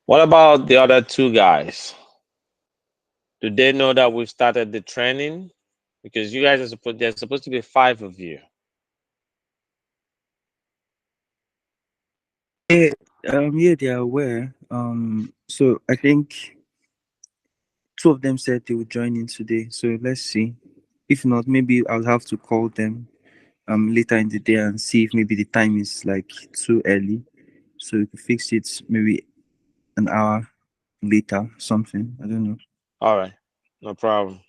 What about the other two guys? Do they know that we've started the training? Because you guys are supposed there's supposed to be five of you. Yeah, yeah, they are aware. So I think two of them said they would join in today. So let's see. If not, maybe I'll have to call them later in the day and see if maybe the time is like too early. So we could fix it maybe an hour later, something. I don't know. All right, no problem.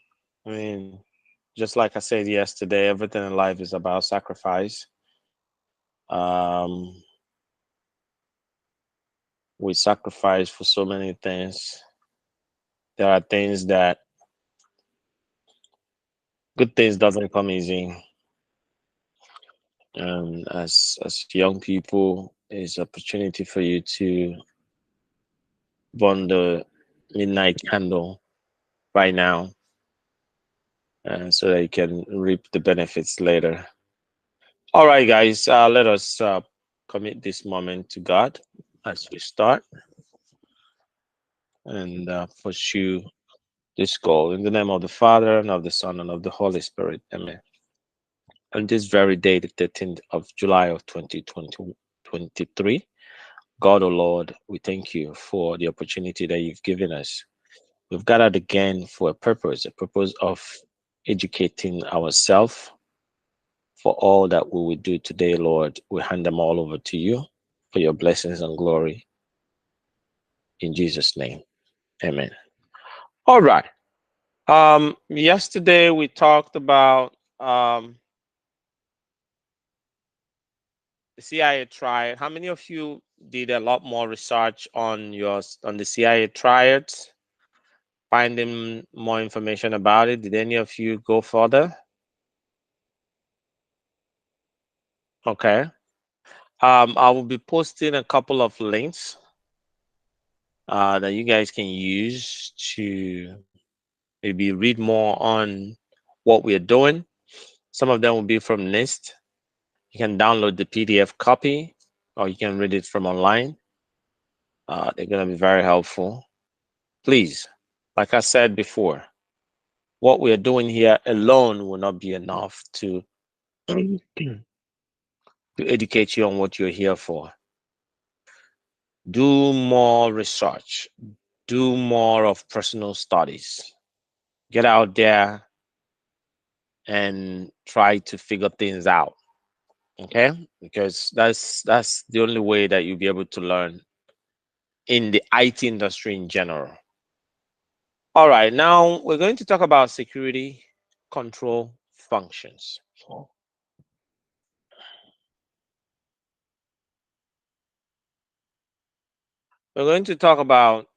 I mean, just like I said yesterday, everything in life is about sacrifice. Um, we sacrifice for so many things. There are things that good things doesn't come easy. And as young people, it's opportunity for you to burn the midnight candle right now, so that you can reap the benefits later. All right, guys, let us commit this moment to God as we start and pursue this goal in the name of the Father and of the Son and of the Holy Spirit. Amen. On this very day, the 13th of July of 2023, God, O Lord, we thank you for the opportunity that you've given us. We've gathered again for a purpose of educating ourselves for all that we will do today, Lord. We hand them all over to you for your blessings and glory in Jesus' name. Amen. All right. Yesterday we talked about the CIA triad. How many of you did a lot more research on the CIA triads, finding more information about it? Did any of you go further? Okay. I will be posting a couple of links that you guys can use to maybe read more on what we are doing. Some of them will be from NIST. You can download the PDF copy or you can read it from online. They're going to be very helpful. Please, like I said before, what we are doing here alone will not be enough to to educate you on what you're here for. Do more research, do more of personal studies. Get out there and try to figure things out. Okay? Because that's the only way that you'll be able to learn in the IT industry in general. All right, now we're going to talk about security control functions. We're going to talk about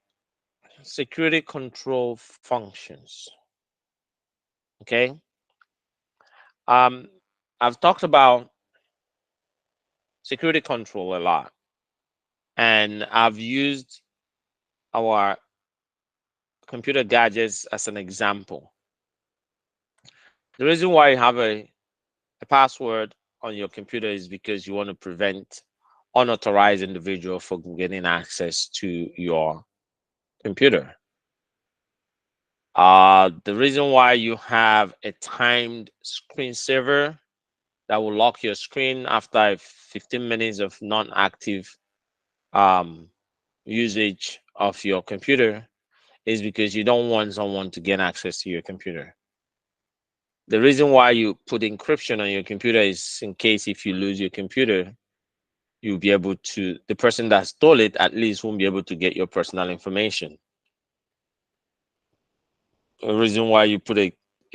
security control functions. Okay. Um, I've talked about security control a lot, and I've used our computer gadgets as an example. The reason why you have a password on your computer is because you want to prevent unauthorized individual from getting access to your computer. The reason why you have a timed screensaver that will lock your screen after 15 minutes of non-active um, usage of your computer is because you don't want someone to get access to your computer. The reason why you put encryption on your computer is in case if you lose your computer, you'll be able to, the person that stole it at least won't be able to get your personal information. The reason why you put a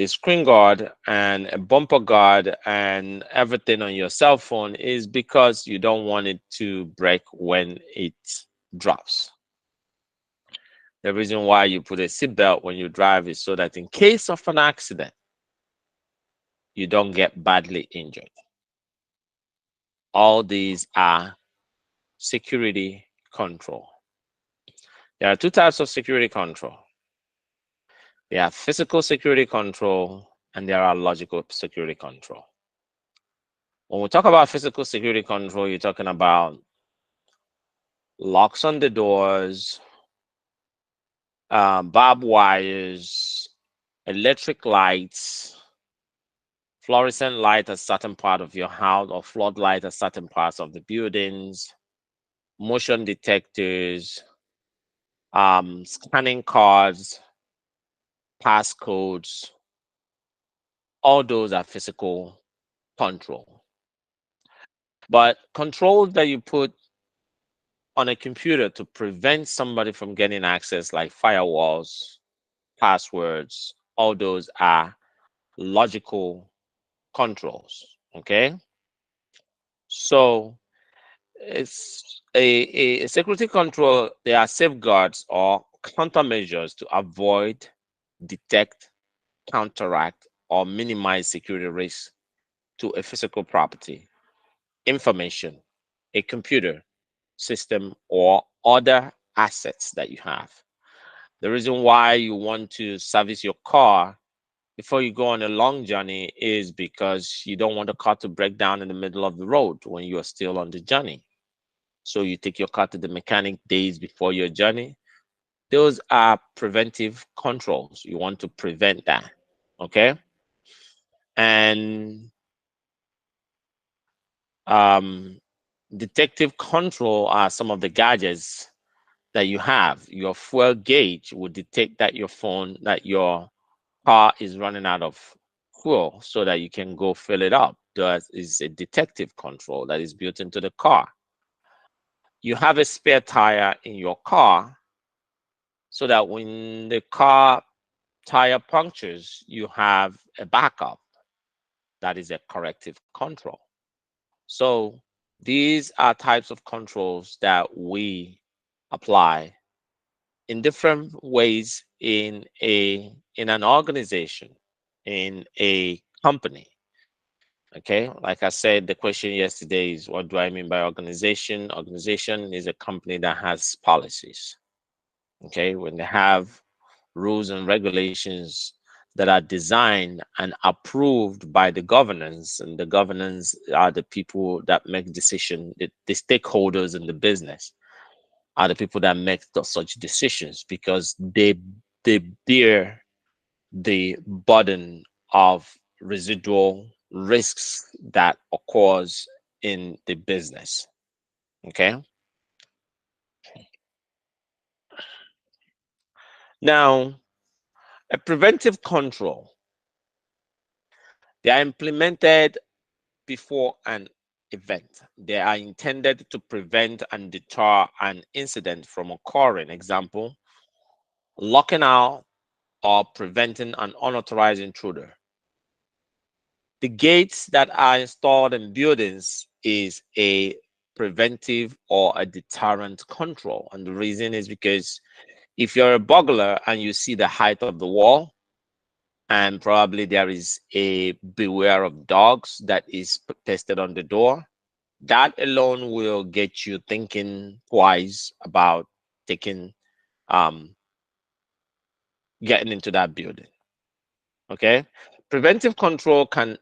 screen guard and a bumper guard and everything on your cell phone is because you don't want it to break when it drops. The reason why you put a seatbelt when you drive is so that in case of an accident, you don't get badly injured. All these are security control. There are two types of security control. There are physical security control and there are logical security control. When we talk about physical security control, you're talking about locks on the doors, barbed wires, electric lights, fluorescent light at certain part of your house, or floodlight at certain parts of the buildings, motion detectors, scanning cards, passcodes. All those are physical control. But controls that you put on a computer to prevent somebody from getting access, like firewalls, passwords, all those are logical controls. Okay. So it's a security control. There are safeguards or countermeasures to avoid, detect, counteract, or minimize security risks to a physical property, information, a computer system, or other assets that you have. The reason why you want to service your car before you go on a long journey is because you don't want the car to break down in the middle of the road when you are still on the journey. So you take your car to the mechanic days before your journey. Those are preventive controls. You want to prevent that. Okay. And um, detective control are some of the gadgets that you have. Your fuel gauge will detect that your car is running out of fuel so that you can go fill it up. That is a detective control that is built into the car. You have a spare tire in your car so that when the car tire punctures, you have a backup. That is a corrective control. So these are types of controls that we apply in different ways in an organization, in a company. Okay, like I said, the question yesterday is, what do I mean by organization? Organization is a company that has policies. Okay, when they have rules and regulations that are designed and approved by the governance, and the governance are the people that make decision, the stakeholders in the business are the people that make such decisions, because they bear the burden of residual risks that occurs in the business. Okay. Now, a preventive control, they are implemented before an event. They are intended to prevent and deter an incident from occurring. Example, locking out or preventing an unauthorized intruder. The gates that are installed in buildings is a preventive or a deterrent control. And the reason is because if you're a burglar and you see the height of the wall, and probably there is a beware of dogs that is pasted on the door, that alone will get you thinking twice about taking um getting into that building. Okay. Preventive control can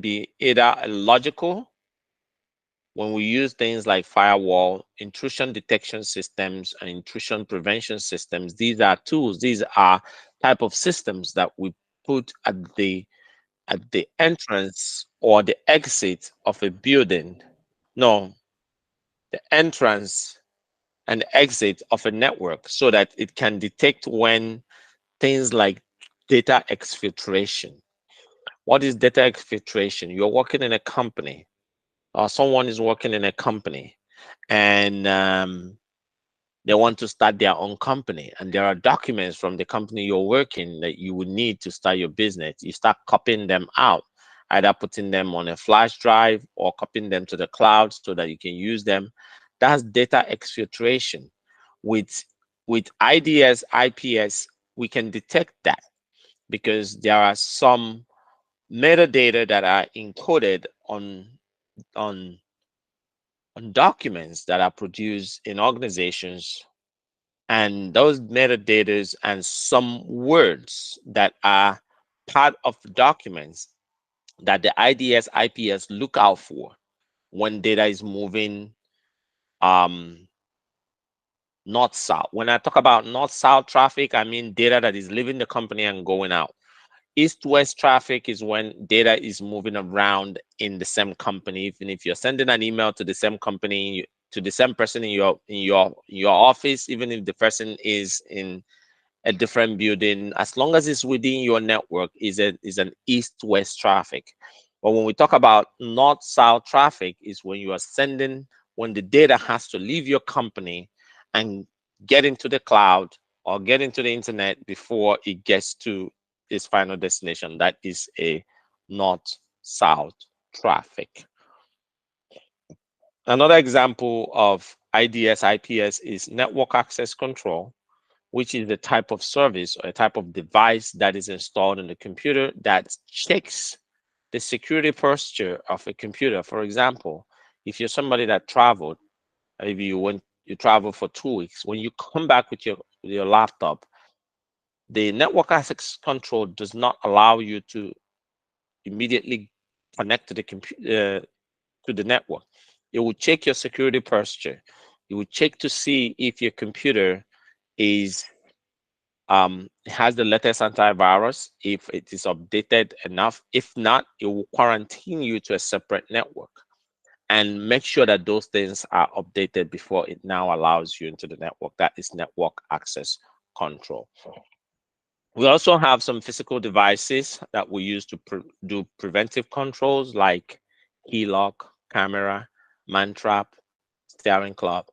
be either a logical, when we use things like firewall, intrusion detection systems, and intrusion prevention systems. These are tools, these are type of systems that we put at the entrance or the exit of a building. No, the entrance and exit of a network, so that it can detect when things like data exfiltration. What is data exfiltration? You're working in a company, or someone is working in a company, and they want to start their own company, and there are documents from the company you're working that you would need to start your business. You start copying them out, either putting them on a flash drive or copying them to the cloud so that you can use them. That's data exfiltration. with with IDS, IPS, we can detect that, because there are some metadata that are encoded on on documents that are produced in organizations, and those metadata and some words that are part of documents that the IDS, IPS look out for when data is moving um, north-south. When I talk about north-south traffic, I mean data that is leaving the company and going out. East-west traffic is when data is moving around in the same company. Even if you're sending an email to the same company, to the same person in your office, even if the person is in a different building, as long as it's within your network, is an east-west traffic. But when we talk about north-south traffic, is when you are sending, when the data has to leave your company and get into the cloud or get into the internet before it gets to its final destination. That is a north-south traffic. Another example of IDS IPS is network access control, which is the type of service or a type of device that is installed in the computer that checks the security posture of a computer. For example, if you're somebody that traveled, if you travel for 2 weeks, when you come back with your laptop, the network access control does not allow you to immediately connect to the computer, to the network. It will check your security posture. It will check to see if your computer is has the latest antivirus, if it is updated enough. If not, it will quarantine you to a separate network and make sure that those things are updated before it now allows you into the network. That is network access control. We also have some physical devices that we use to do preventive controls like key lock, camera, man trap, steering club.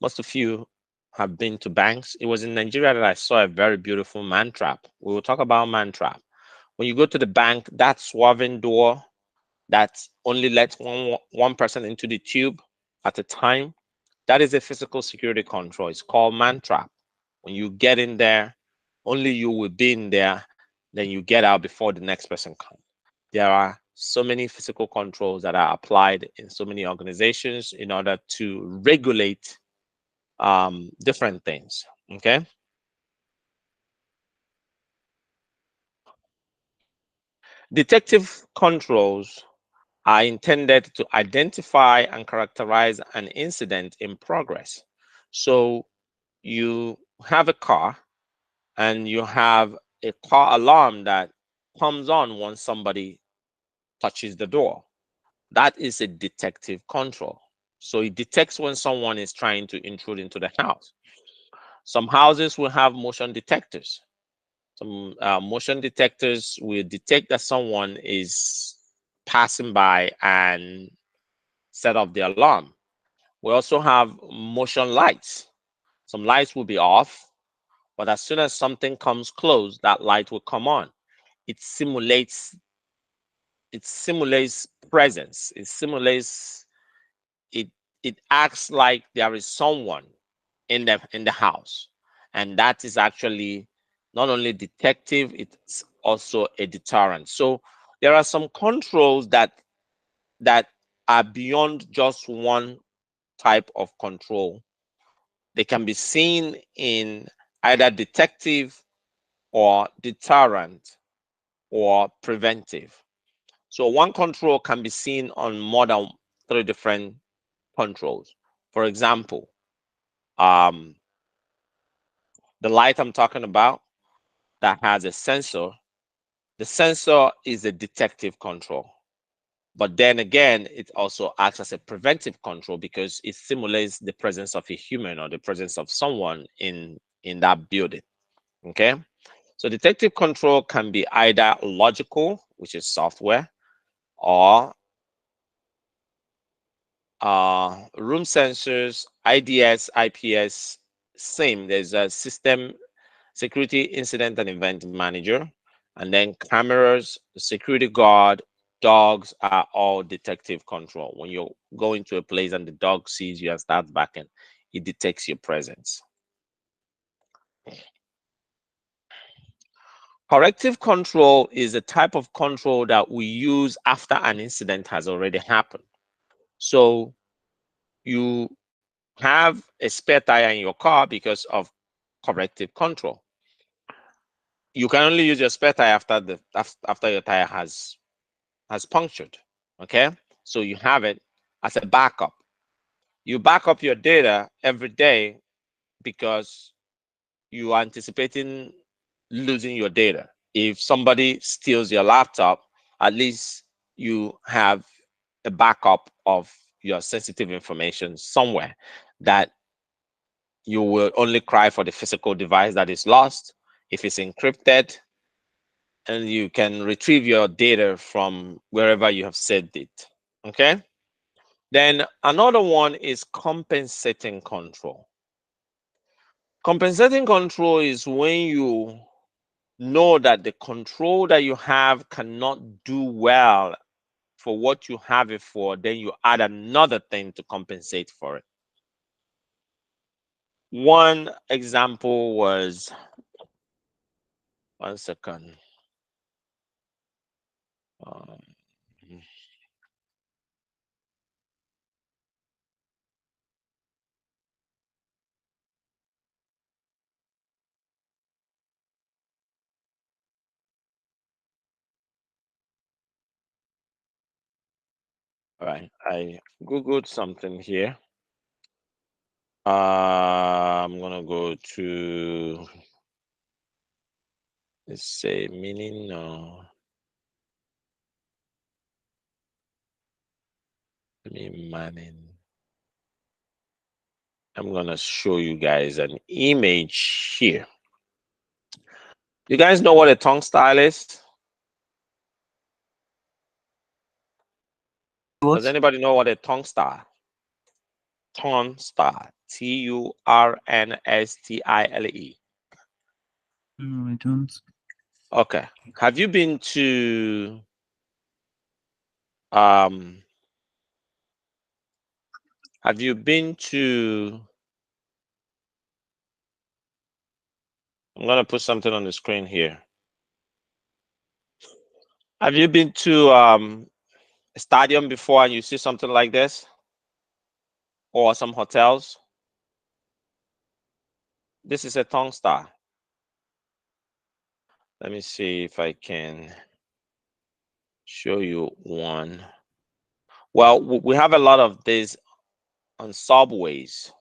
Most of you have been to banks. It was in Nigeria that I saw a very beautiful man trap. We will talk about man trap. When you go to the bank, that swerving door that only lets one person into the tube at a time, that is a physical security control. It's called man trap. When you get in there, only you will be in there, then you get out before the next person comes. There are so many physical controls that are applied in so many organizations in order to regulate different things. Okay. Detective controls are intended to identify and characterize an incident in progress. So you have a car and you have a car alarm that comes on once somebody touches the door. That is a detective control. So it detects when someone is trying to intrude into the house. Some houses will have motion detectors. Some motion detectors will detect that someone is passing by and set off the alarm. We also have motion lights. Some lights will be off, but as soon as something comes close, that light will come on. It simulates it simulates presence. It it acts like there is someone in the house, and that is actually not only detective, it's also a deterrent. So there are some controls that are beyond just one type of control. They can be seen in either detective or deterrent or preventive. So one control can be seen on more than three different controls. For example, um, the light I'm talking about that has a sensor, the sensor is a detective control. But then again, it also acts as a preventive control because it simulates the presence of a human or the presence of someone in that building. Okay. So detective control can be either logical, which is software, or room sensors, IDS, IPS, same. There's a system security incident and event manager, and then cameras, security guard, dogs are all detective control. When you go into a place and the dog sees you and starts barking, it detects your presence. Corrective control is a type of control that we use after an incident has already happened. So you have a spare tire in your car because of corrective control. You can only use your spare tire after your tire has punctured. Okay, so you have it as a backup. You back up your data every day because you are anticipating losing your data. If somebody steals your laptop, at least you have a backup of your sensitive information somewhere that you will only cry for the physical device that is lost if it's encrypted, and you can retrieve your data from wherever you have saved it. Okay. Then another one is compensating control. Compensating control is when you know that the control that you have cannot do well for what you have it for, then you add another thing to compensate for it. One example was, one second. Um, all right, I googled something here. I'm gonna go to, let's say, meaning. No, meaning. I'm gonna show you guys an image here. You guys know what a tongue style is? Does What? anybody know what a tongue style? Turnstile. Turnstile. No, I don't. Okay. Have you been to um have you been to I'm gonna put something on the screen here. Have you been to a stadium before and you see something like this? Or some hotels? This is a tongue style. Let me see if I can show you one. Well, we have a lot of these on subways.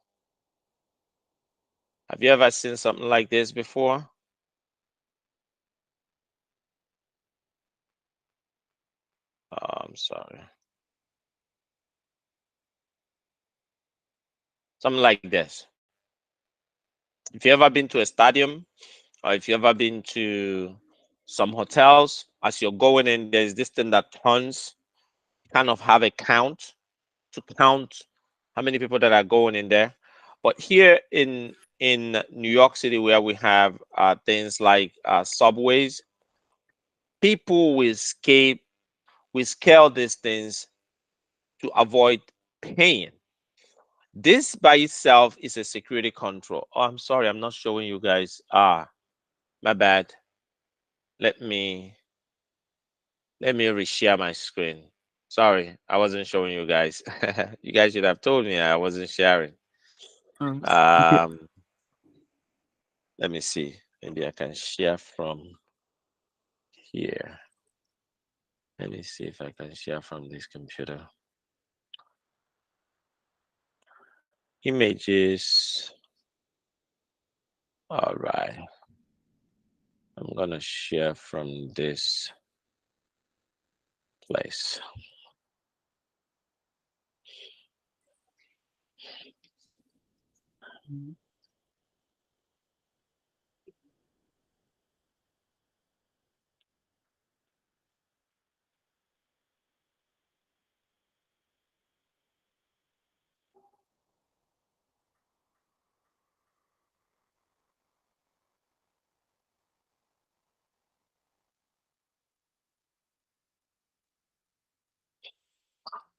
Have you ever seen something like this before? I'm sorry. Something like this. If you ever been to a stadium, or if you ever been to some hotels, as you're going in, there's this thing that turns, kind of have a count to count how many people that are going in there. But here in New York City, where we have things like subways, people will scale these things to avoid paying. This by itself is a security control. Oh, I'm sorry, I'm not showing you guys. My bad. Let me reshare my screen. Sorry, I wasn't showing you guys. You guys should have told me I wasn't sharing. Okay. Um, let me see. Maybe I can share from here. Let me see if I can share from this computer. Images. All right. I'm gonna share from this place.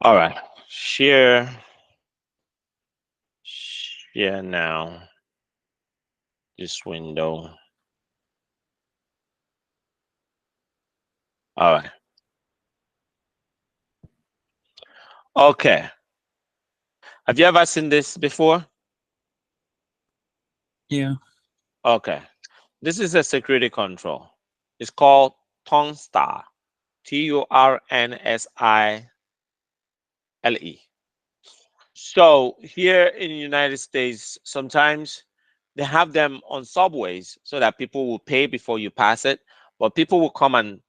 All right. Share. Share now. This window. All right. Okay. Have you ever seen this before? Yeah. Okay. This is a security control. It's called Turnstar. Turnsile. So here in the United States, sometimes They have them on subways so that people will pay before you pass it, but people will come and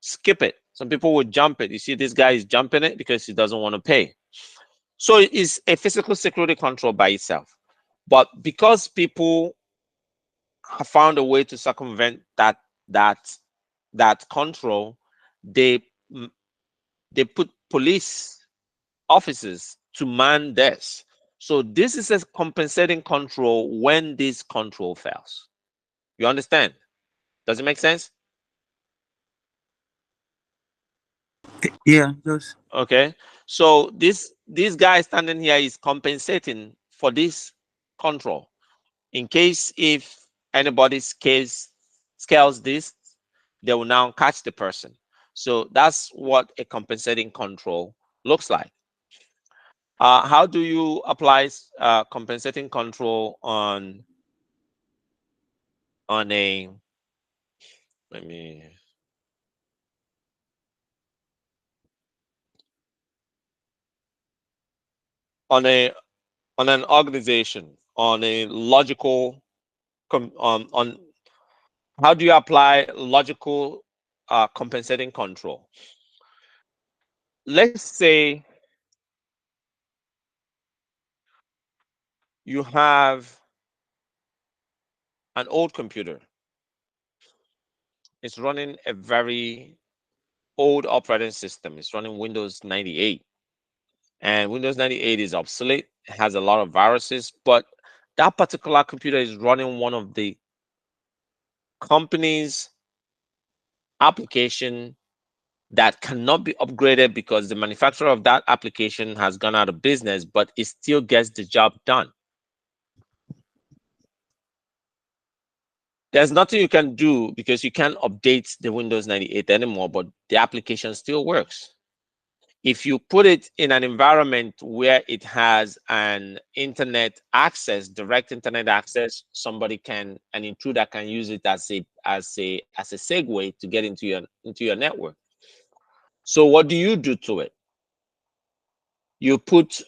skip it. Some people will jump it. You see, this guy is jumping it because he doesn't want to pay. So it's a physical security control by itself. But because people have found a way to circumvent that that control, they they put police officers to man this. So this is a compensating control when this control fails. You understand? Does it make sense? Yeah, just Okay. So this guy standing here is compensating for this control. In case if anybody scales this, they will now catch the person. So that's what a compensating control looks like. How do you apply compensating control on a let me on a on an organization on a logical on how do you apply logical compensating control? Let's say you have an old computer. It's running a very old operating system. It's running Windows 98. And Windows 98 is obsolete. It has a lot of viruses, but that particular computer is running one of the company's application that cannot be upgraded because the manufacturer of that application has gone out of business, but it still gets the job done. There's nothing you can do because you can't update the Windows 98 anymore, but the application still works. If you put it in an environment where it has an internet access, direct internet access, an intruder can use it as a segue to get into your network. So what do you do to it? You put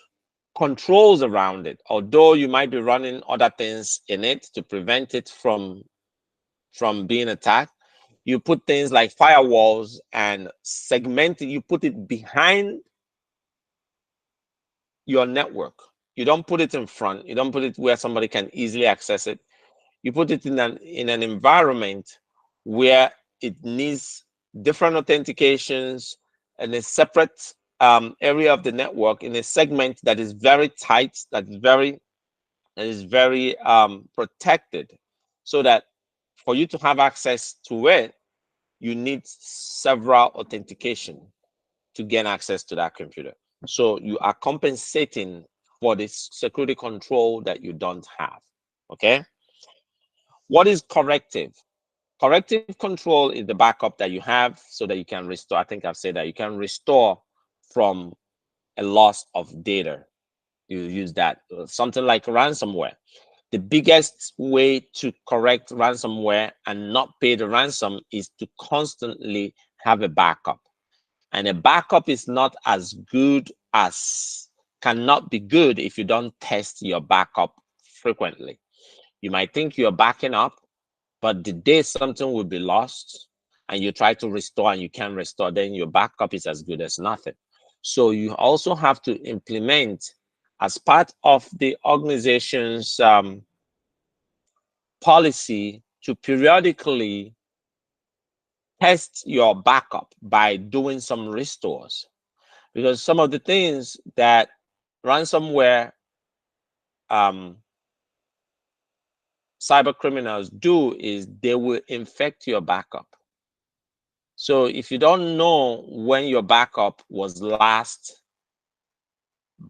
controls around it, although you might be running other things in it to prevent it from being attacked. You put things like firewalls and segment it, you put it behind your network. You don't put it in front. You don't put it where somebody can easily access it. You put it in an environment where it needs different authentications and a separate area of the network in a segment that is very tight, that is very protected, so that for you to have access to it, you need several authentication to gain access to that computer. So you are compensating for the security control that you don't have. Okay. What is corrective? Corrective control is the backup that you have so that you can restore. I think I've said that you can restore from a loss of data. You use that. Something like ransomware. The biggest way to correct ransomware and not pay the ransom is to constantly have a backup. And a backup is not as good as, cannot be good if you don't test your backup frequently. You might think you're backing up, but the day something will be lost and you try to restore and you can't restore, then your backup is as good as nothing. So you also have to implement, as part of the organization's policy, to periodically test your backup by doing some restores. Because some of the things that ransomware um, cyber criminals do is they will infect your backup. So if you don't know when your backup was last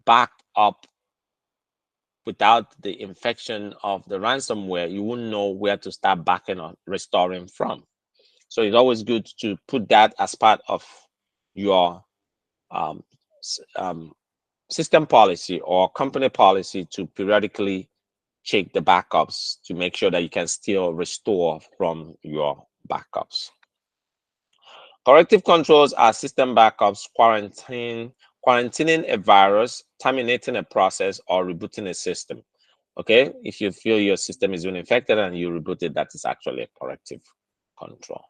backed up without the infection of the ransomware, you wouldn't know where to start backing or restoring from. So it's always good to put that as part of your um, um, system policy or company policy to periodically check the backups to make sure that you can still restore from your backups. Corrective controls are system backups, quarantining a virus, terminating a process, or rebooting a system. Okay, if you feel your system is being infected and you reboot it, that is actually a corrective control.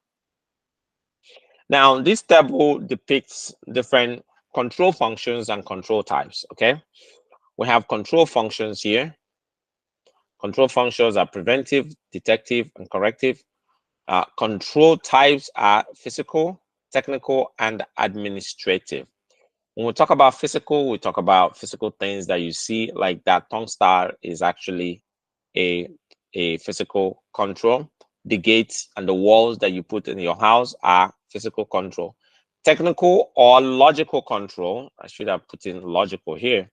Now, this table depicts different control functions and control types. Okay, we have control functions here. Control functions are preventive, detective, and corrective. Control types are physical, technical, and administrative. When we talk about physical, we talk about physical things that you see, like that tongue star is actually a, a physical control. The gates and the walls that you put in your house are physical control. Technical or logical control, I should have put in logical here.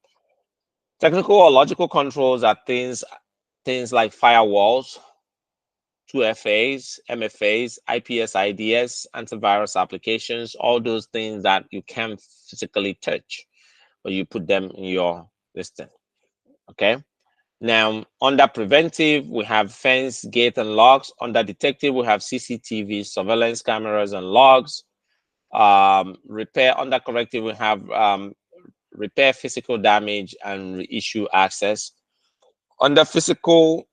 Technical or logical controls are things like firewalls, 2FAs, MFAs, IPS, IDS, antivirus applications, all those things that you can't physically touch, but you put them in your listing. Okay. Now, under preventive, we have fence, gate, and logs. Under detective, we have CCTV, surveillance cameras, and logs. Repair, under corrective, we have repair physical damage and reissue access. Under physical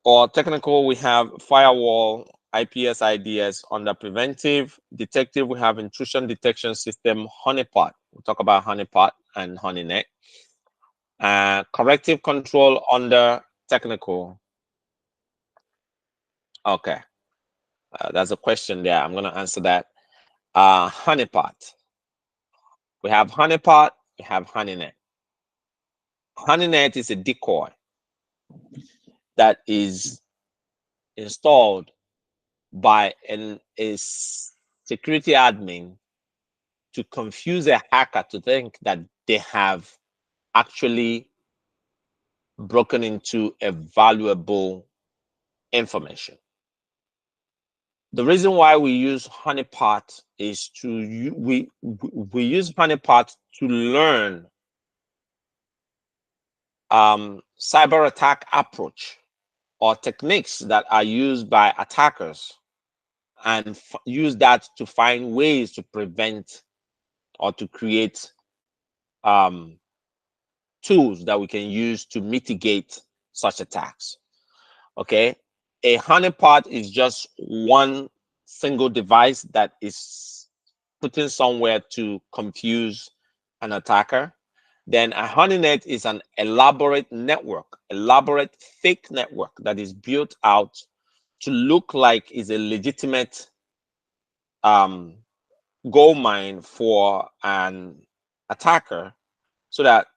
or technical, we have firewall, IPS, IDS. Under preventive, detective, we have intrusion detection system, honeypot. We'll talk about honeypot and honeynet. Corrective control under technical. Okay, that's a question there. I'm going to answer that. Honeypot. We have honeypot, we have honeynet. Honeynet is a decoy that is installed by a security admin to confuse a hacker to think that they have actually broken into a valuable information. The reason why we use honeypot is we use honeypot to learn cyber attack approach or techniques that are used by attackers, and use that to find ways to prevent or to create tools that we can use to mitigate such attacks. Okay, a honeypot is just one single device that is put in somewhere to confuse an attacker. Then a honeynet is an elaborate network, elaborate fake network that is built out to look like is a legitimate gold mine for an attacker, so that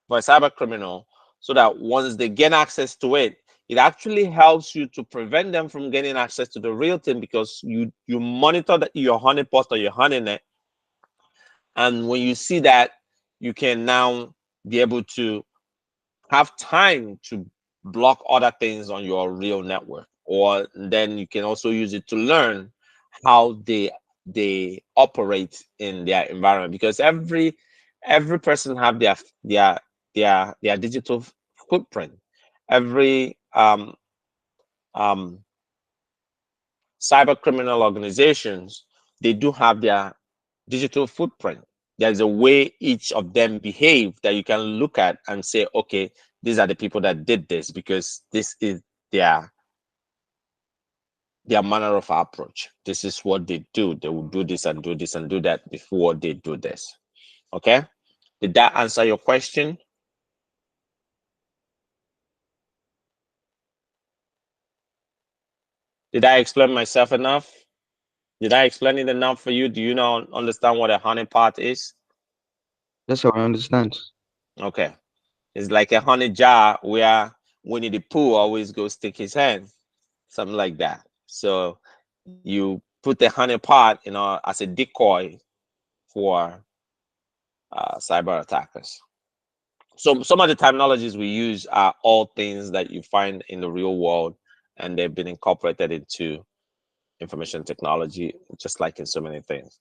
for a cyber criminal, so that once they gain access to it, it actually helps you to prevent them from getting access to the real thing, because you monitor your honeypot or your honeynet, and when you see that, you can now be able to have time to block other things on your real network, or then you can also use it to learn how they operate in their environment, because every person have their digital footprint. Every um, cyber criminal organizations, they do have their digital footprint. There's a way each of them behave that you can look at and say, okay, these are the people that did this, because this is their manner of approach. This is what they do. They will do this and do this and do that before they do this. Okay, did that answer your question? Did I explain myself enough? Did I explain it enough for you? Do you now understand what a honeypot is? Yes, I understand. Okay, it's like a honey jar where Winnie the Pooh always goes stick his hand, something like that. So you put the honey pot, as a decoy for cyber attackers. So some of the terminologies we use are all things that you find in the real world, and they've been incorporated into information technology, just like in so many things.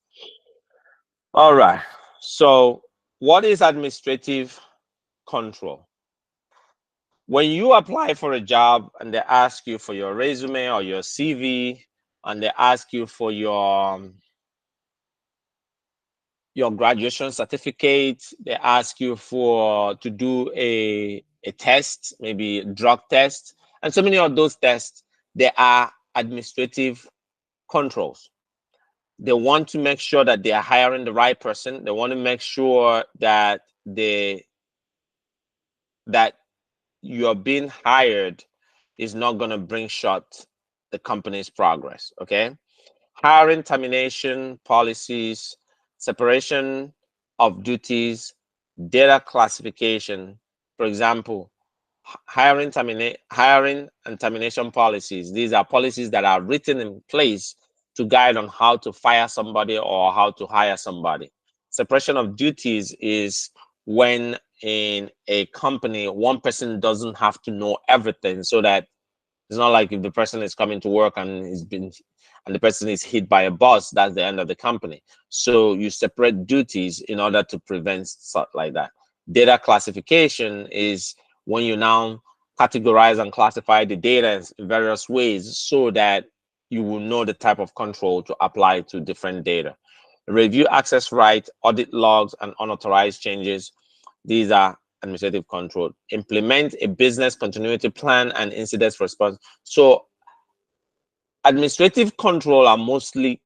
All right. So what is administrative control? When you apply for a job and they ask you for your resume or your CV, and they ask you for your graduation certificate, they ask you to do a test, maybe a drug test, and so many of those tests, they are administrative controls. They want to make sure that they are hiring the right person. They want to make sure that that you're being hired is not going to bring short the company's progress. Okay. Hiring termination policies, separation of duties, data classification. For example, hiring and termination policies. These are policies that are written in place to guide on how to fire somebody or how to hire somebody. Separation of duties is when in a company, one person doesn't have to know everything, so that it's not like if the person is coming to work and the person is hit by a bus, that's the end of the company. So you separate duties in order to prevent stuff like that. Data classification is when you now categorize and classify the data in various ways so that you will know the type of control to apply to different data. Review access rights, audit logs, and unauthorized changes. These are administrative control. Implement a business continuity plan and incident response. So administrative control are mostly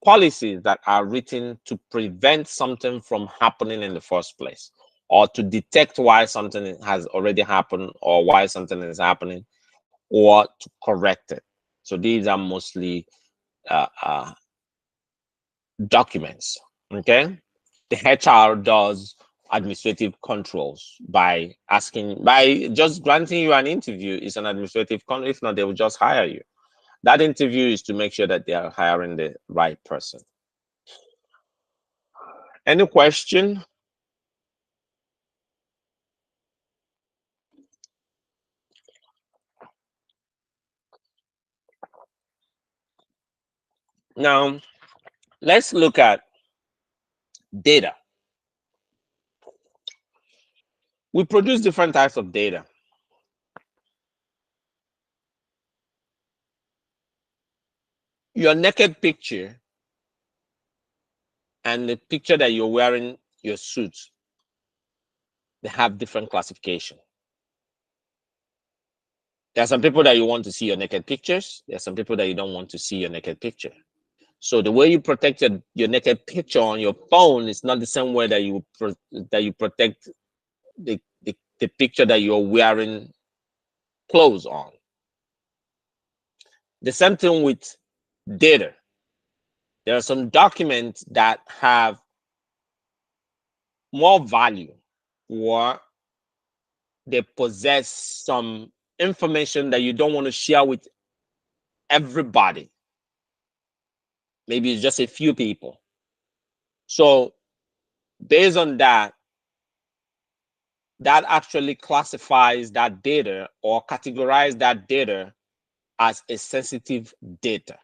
policies that are written to prevent something from happening in the first place, or to detect why something has already happened or why something is happening, or to correct it. So these are mostly uh, uh, documents. Okay. The HR does administrative controls by just granting you an interview is an administrative control. If not, they will just hire you. That interview is to make sure that they are hiring the right person. Any question? Now, let's look at data. We produce different types of data. Your naked picture and the picture that you're wearing your suit, they have different classification. There are some people that you want to see your naked pictures. There are some people that you don't want to see your naked picture. So the way you protect your naked picture on your phone is not the same way that you protect the picture that you're wearing clothes on. The same thing with data. There are some documents that have more value, or they possess some information that you don't want to share with everybody. Maybe it's just a few people. So based on that, that actually classifies that data or categorize that data as a sensitive data.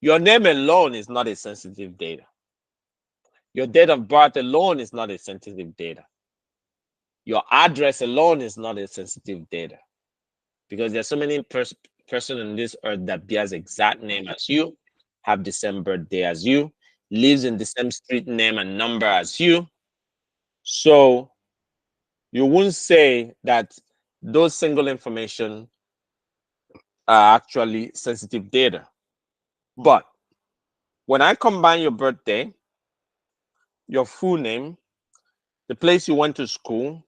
Your name alone is not a sensitive data. Your date of birth alone is not a sensitive data. Your address alone is not a sensitive data, because there's so many person on this earth that bears exact name as you, have the same birthday as you, lives in the same street name and number as you. So you wouldn't say that those single information are actually sensitive data. But when I combine your birthday, your full name, the place you went to school,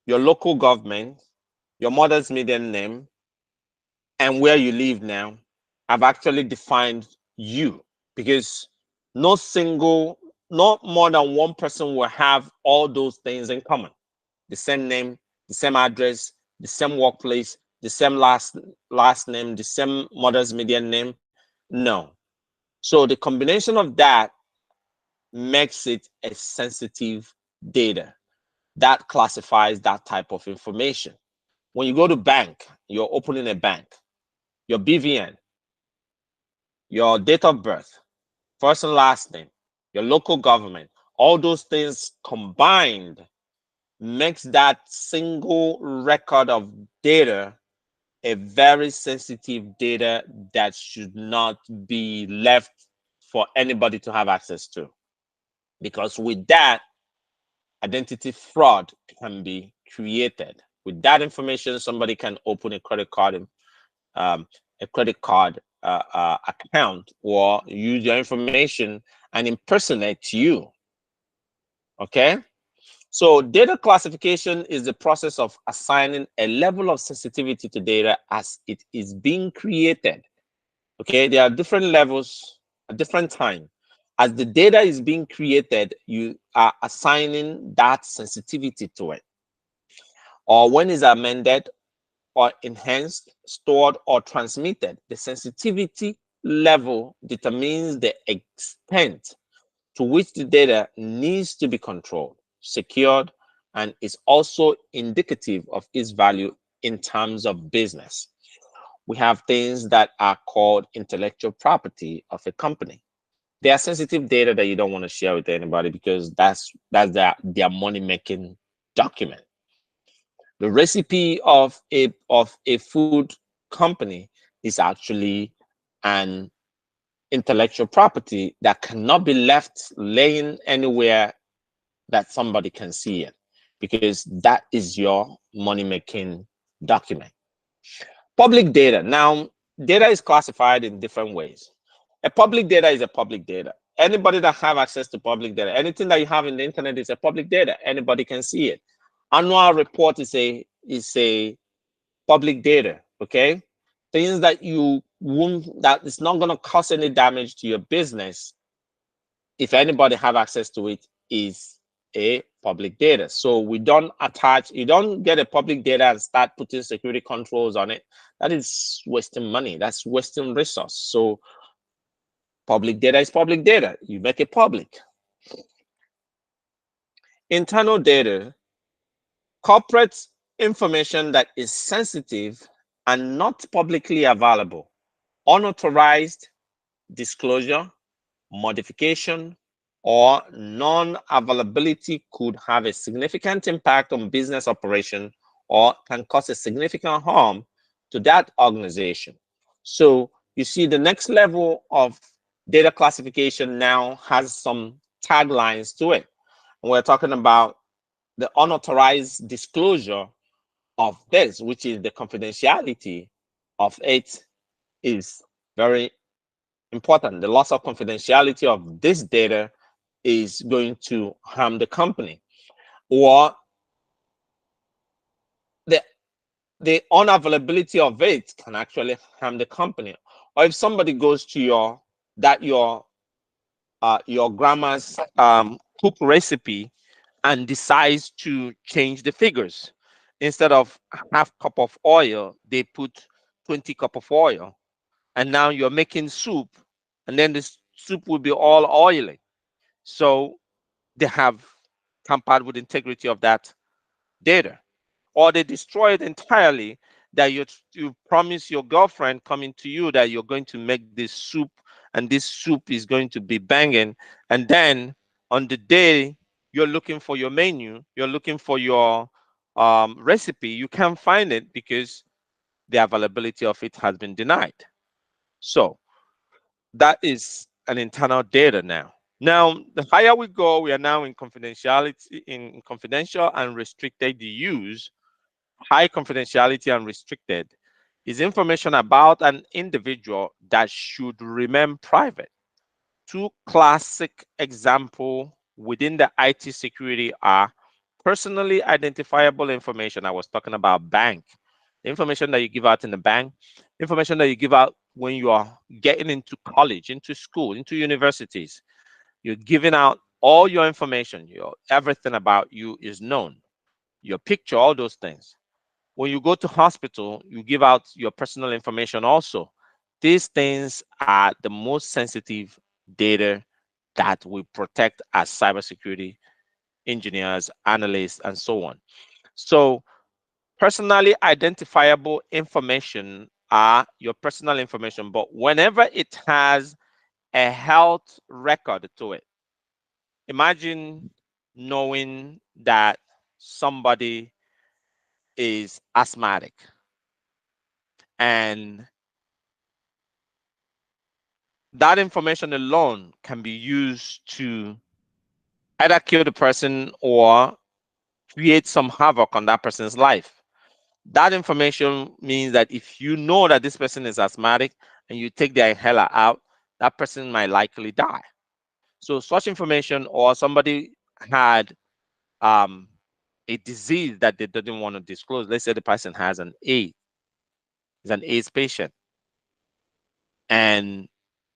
your local government, your mother's maiden name, and where you live now, I've actually defined you, because not more than one person will have all those things in common. The same name, the same address, the same workplace, the same last name, the same mother's maiden name. No. So the combination of that makes it a sensitive data that classifies that type of information. When you go to bank, you're opening a bank, your BVN, your date of birth, first and last name, your local government, all those things combined makes that single record of data a very sensitive data that should not be left for anybody to have access to. Because with that, identity fraud can be created. With that information, somebody can open um, a credit card account, or use your information and impersonate you. Okay. So data classification is the process of assigning a level of sensitivity to data as it is being created. Okay, there are different levels at different time. As the data is being created, you are assigning that sensitivity to it. Or when it's amended or enhanced, stored, or transmitted, the sensitivity level determines the extent to which the data needs to be controlled, secured, and is also indicative of its value in terms of business. We have things that are called intellectual property of a company. They are sensitive data that you don't want to share with anybody, because that's their money making document. The recipe of a food company is actually an intellectual property that cannot be left laying anywhere that somebody can see it, because that is your money making document. Public data. Now, data is classified in different ways. A public data is a public data. Anybody that have access to public data, anything that you have in the internet is a public data. Anybody can see it. Annual report is a public data. Okay, things that you won't, that is not going to cause any damage to your business, if anybody have access to it, is a public data. So we don't attach, you don't get a public data and start putting security controls on it. That is wasting money. That's wasting resource. So public data is public data. You make it public. Internal data, corporate information that is sensitive and not publicly available, unauthorized disclosure, modification, or non-availability could have a significant impact on business operation or can cause a significant harm to that organization. So you see, the next level of data classification now has some taglines to it. And we're talking about the unauthorized disclosure of this, which is the confidentiality of it, is very important. The loss of confidentiality of this data is going to harm the company, or the the unavailability of it can actually harm the company. Or if somebody goes to your grandma's cook recipe and decides to change the figures, instead of half cup of oil, they put 20 cup of oil, and now you're making soup, and then this soup will be all oily. So they have tampered with the integrity of that data, or they destroy it entirely. That you promise your girlfriend coming to you that you're going to make this soup, and this soup is going to be banging, and then on the day you're looking for your menu, you're looking for your recipe, you can't find it because the availability of it has been denied. So that is an internal data now. Now, the higher we go, we are now in confidentiality, in confidential and restricted use. High confidentiality and restricted is information about an individual that should remain private. Two classic examples within the IT security are personally identifiable information. I was talking about bank, the information that you give out in the bank, information that you give out when you are getting into college, into school, into universities. You're giving out all your information. Your everything about you is known. Your picture, all those things. When you go to hospital, you give out your personal information also. These things are the most sensitive data that we protect as cybersecurity engineers, analysts, and so on. So personally identifiable information are your personal information, but whenever it has a health record to it, imagine knowing that somebody is asthmatic, and that information alone can be used to either kill the person or create some havoc on that person's life. That information means that if you know that this person is asthmatic and you take their inhaler out, that person might likely die. So such information, or somebody had um, a disease that they didn't want to disclose. Let's say the person has an AIDS, is an AIDS patient, and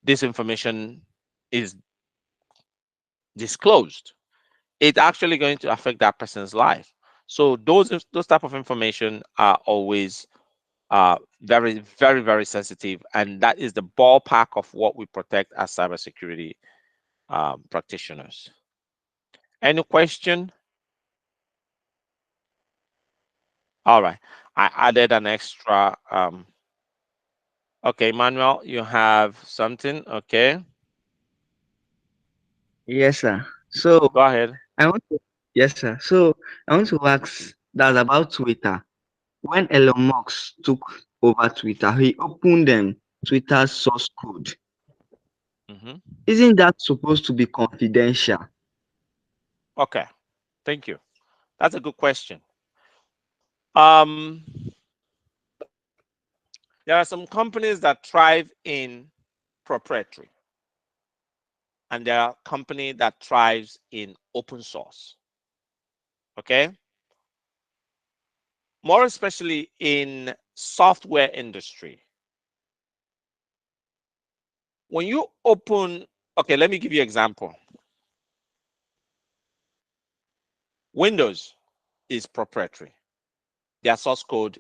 this information is disclosed. It's actually going to affect that person's life. So those type of information are always very, very, very sensitive, and that is the ballpark of what we protect as cybersecurity practitioners. Any question? All right, I added an extra. Okay, Manuel, you have something. Okay, Yes, sir. So go ahead. I want to, yes, sir. So I want to ask that about Twitter. When Elon Musk took over Twitter, he opened Twitter's source code. Hmm. Isn't that supposed to be confidential? Okay, thank you. That's a good question. Um, there are some companies that thrive in proprietary, and there are company that thrives in open source. Okay, more especially in software industry. When you open, okay, let me give you an example. Windows is proprietary. Their source code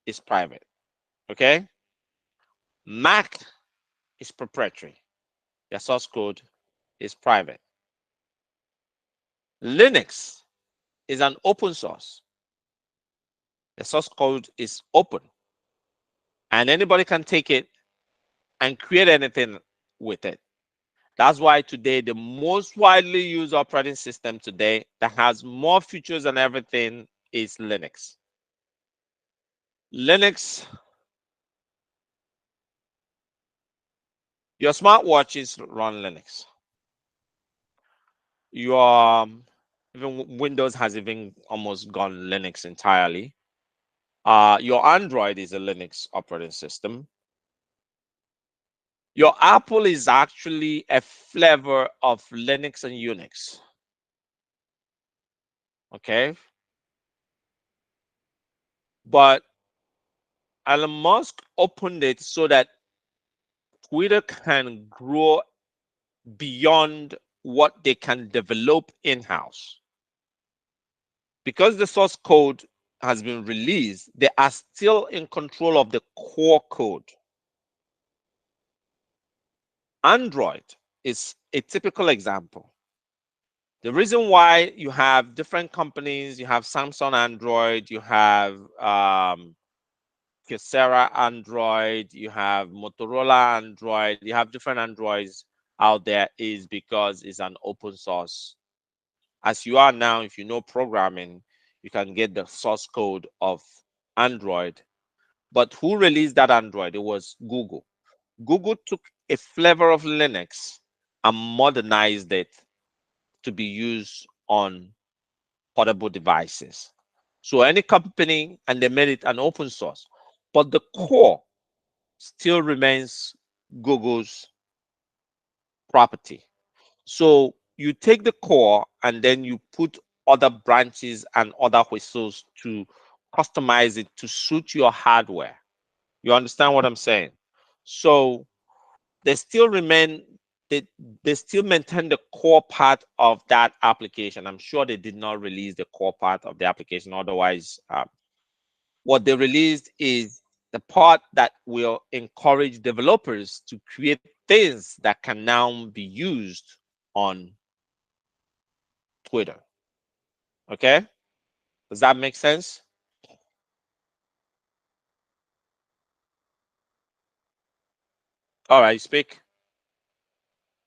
is private. Okay, Mac is proprietary. Their source code is private. Linux is an open source. The source code is open, and anybody can take it and create anything with it. That's why today the most widely used operating system today that has more features and everything is Linux. Linux, your smartwatches run Linux. Your even Windows has even almost gone Linux entirely. Your Android is a Linux operating system. Your Apple is actually a flavor of Linux and Unix. Okay. But Elon Musk opened it so that Twitter can grow beyond what they can develop in house. Because the source code has been released, they are still in control of the core code. Android is a typical example. The reason why you have different companies, you have Samsung Android, you have Kyocera Android, you have Motorola Android, you have different Androids out there, is because it's an open source. As you are now, if you know programming, you can get the source code of Android. But who released that Android? It was Google. Google took a flavor of Linux and modernized it to be used on portable devices. So any company, and they made it an open source, but the core still remains Google's property. So you take the core and then you put other branches and other whistles to customize it to suit your hardware. You understand what I'm saying? So they still remain, they, they still maintain the core part of that application. I'm sure they did not release the core part of the application. Otherwise, what they released is the part that will encourage developers to create things that can now be used on Twitter. Okay? Does that make sense? All right, speak.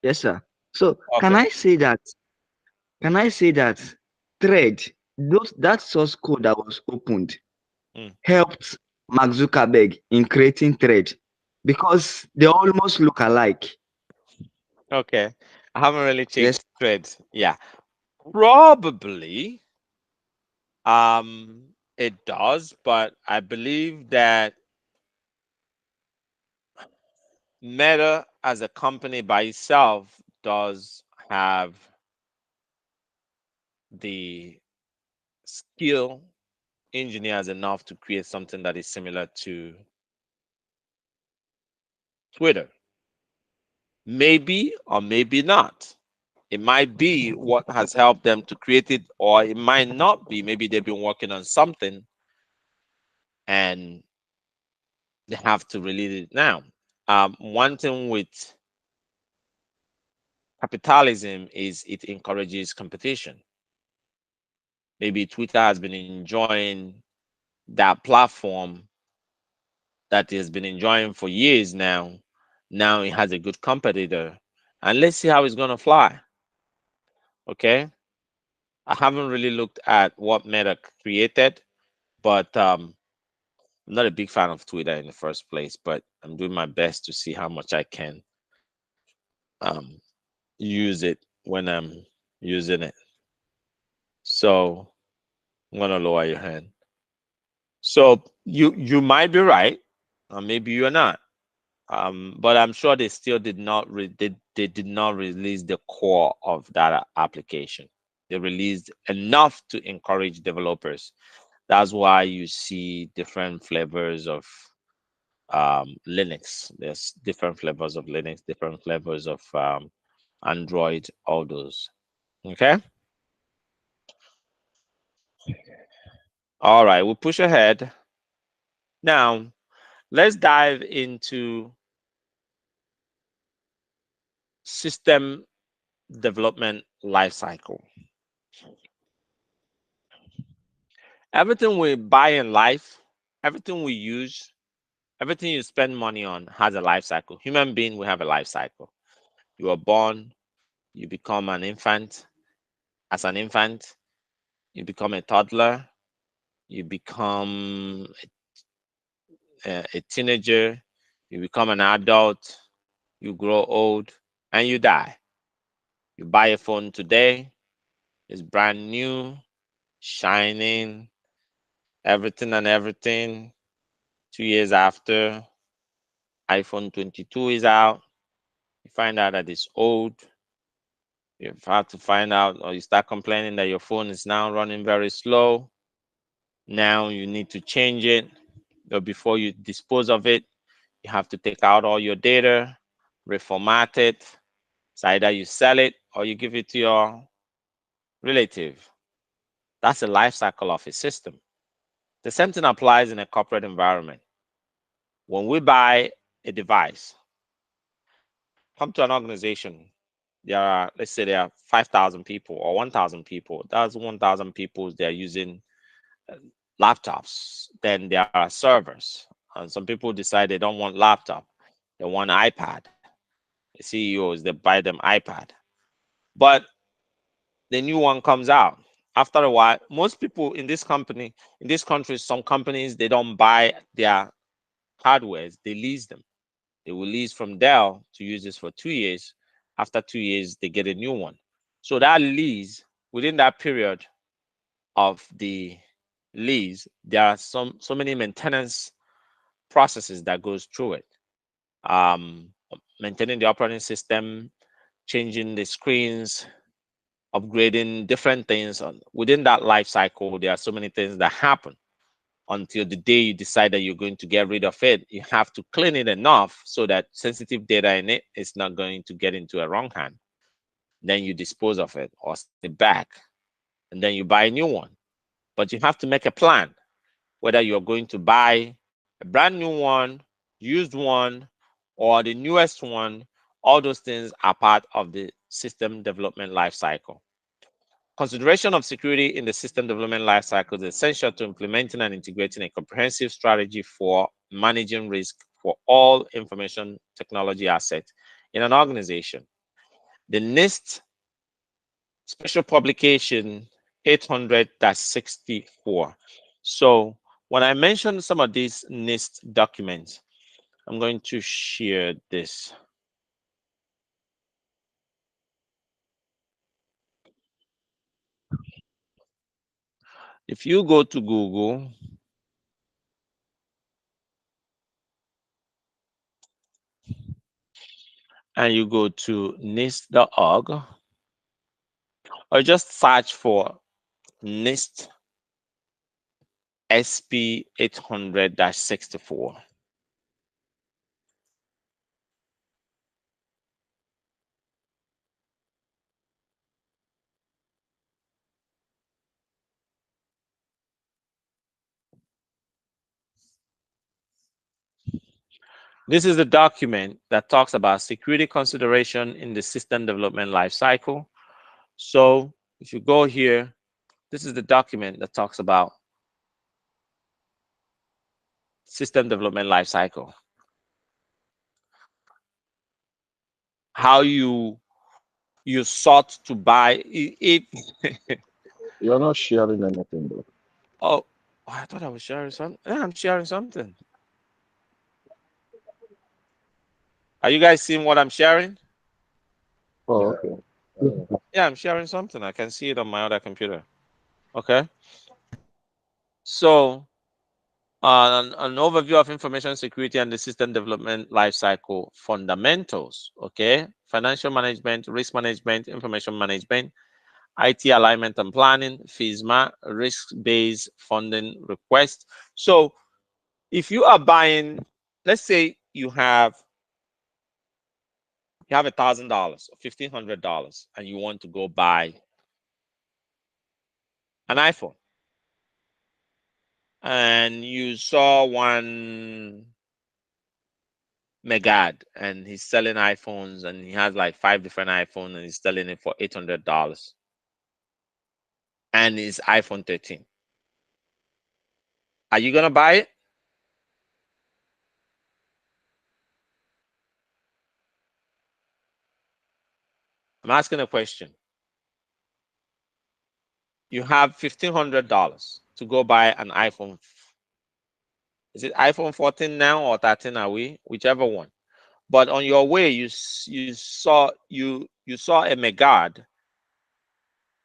Yes, sir. So Okay. can I say that thread, that source code that was opened Mm. helped Mark Zuckerberg in creating thread because they almost look alike. Okay. I haven't really Yes. checked threads. Yeah. Probably, It does, but I believe that Meta as a company by itself does have the skill engineers enough to create something that is similar to Twitter. Maybe or maybe not. It might be what has helped them to create it, or it might not be. Maybe they've been working on something and they have to release it now. One thing with capitalism is it encourages competition. Maybe Twitter has been enjoying that platform that it has been enjoying for years now. Now it has a good competitor, and let's see how it's gonna fly. Okay, I haven't really looked at what Meta created, but I'm not a big fan of Twitter in the first place. But I'm doing my best to see how much I can um, use it when I'm using it. So I'm gonna lower your hand. So you might be right, or maybe you're not. But I'm sure they still did not they did not release the core of that application. They released enough to encourage developers. That's why you see different flavors of Linux. There's different flavors of Linux, different flavors of Android, all those. Okay. All right, we'll push ahead. Now, let's dive into system development lifecycle. Everything we buy in life, everything we use, everything you spend money on has a life cycle. Human being will have a life cycle. You are born, you become an infant. As an infant, you become a toddler, you become a teenager, you become an adult, you grow old, and you die. You buy a phone today, it's brand new, shining, everything and everything. 2 years after, iPhone 22 is out. You find out that it's old. You have to find out, or you start complaining that your phone is now running very slow. Now you need to change it. But before you dispose of it, you have to take out all your data, reformat it. It's either you sell it or you give it to your relative. That's the life cycle of a system. The same thing applies in a corporate environment. When we buy a device, come to an organization, there are, let's say there are 5,000 people or 1,000 people. That's 1,000 people, they're using uh, laptops. Then there are servers. And some people decide they don't want laptop, they want iPad. The CEOs, they buy them iPad. But the new one comes out. After a while, most people in this company, in this country, some companies, they don't buy their hardwares, they lease them. They will lease from Dell to use this for 2 years. After 2 years, they get a new one. So that lease, within that period of the lease, there are so many maintenance processes that goes through it. Um, Maintaining the operating system, changing the screens, upgrading different things. Within that life cycle, there are so many things that happen until the day you decide that you're going to get rid of it. You have to clean it enough so that sensitive data in it is not going to get into a wrong hand. Then you dispose of it or send it back, and then you buy a new one. But you have to make a plan whether you're going to buy a brand new one, used one, or the newest one. All those things are part of the system development life cycle. Consideration of security in the system development lifecycle is essential to implementing and integrating a comprehensive strategy for managing risk for all information technology assets in an organization. The NIST Special Publication 800-64. So when I mention some of these NIST documents, I'm going to share this. If you go to Google and you go to NIST.org, or just search for NIST SP 800-64. This is the document that talks about security consideration in the system development lifecycle. So if you go here, this is the document that talks about system development lifecycle. How you sought to buy it. You're not sharing anything, though. Oh, I thought I was sharing something. Yeah, I'm sharing something. Are you guys seeing what I'm sharing? Oh, okay. Yeah, I'm sharing something. I can see it on my other computer. Okay. So an overview of information security and the system development lifecycle fundamentals. Okay. Financial management, risk management, information management, IT alignment and planning, FISMA, risk-based funding request. So if you are buying, let's say you have $1,000 or $1,500 and you want to go buy an iPhone, and you saw one Megad and he's selling iPhones and he has like 5 different iPhones and he's selling it for $800 and it's iPhone 13. Are you gonna buy it? I'm asking a question. You have $1,500 to go buy an iPhone. Is it iPhone 14 now or 13? Are we? Whichever one. But on your way, you saw a Megad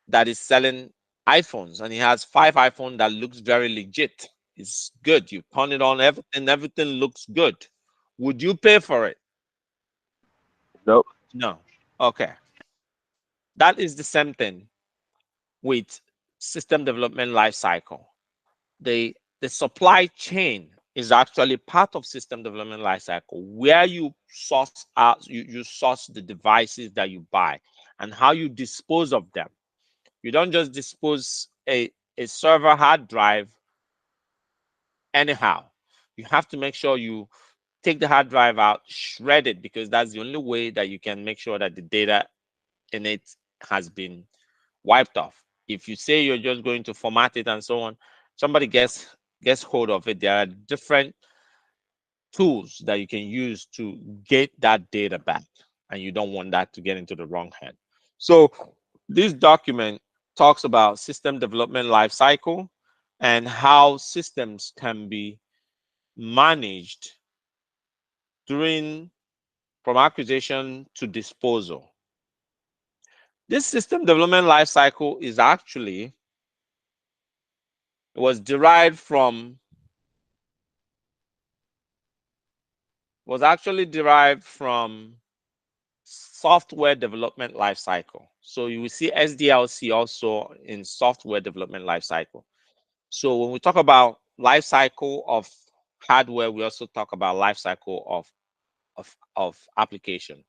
that is selling iPhones, and he has 5 iPhone that looks very legit. It's good. You turn it on, everything looks good. Would you pay for it? Nope. No. Okay. That is the same thing with system development lifecycle. The supply chain is actually part of system development lifecycle, where you source out, you source the devices that you buy and how you dispose of them. You don't just dispose a server hard drive anyhow. You have to make sure you take the hard drive out, shred it, because that's the only way that you can make sure that the data in it has been wiped off. If you say you're just going to format it and so on, somebody gets hold of it. There are different tools that you can use to get that data back, and you don't want that to get into the wrong hand. So this document talks about system development life cycle and how systems can be managed during from acquisition to disposal. This system development life cycle is actually was derived from was actually derived from software development lifecycle. So you will see SDLC also in software development lifecycle. So when we talk about lifecycle of hardware, we also talk about lifecycle of application,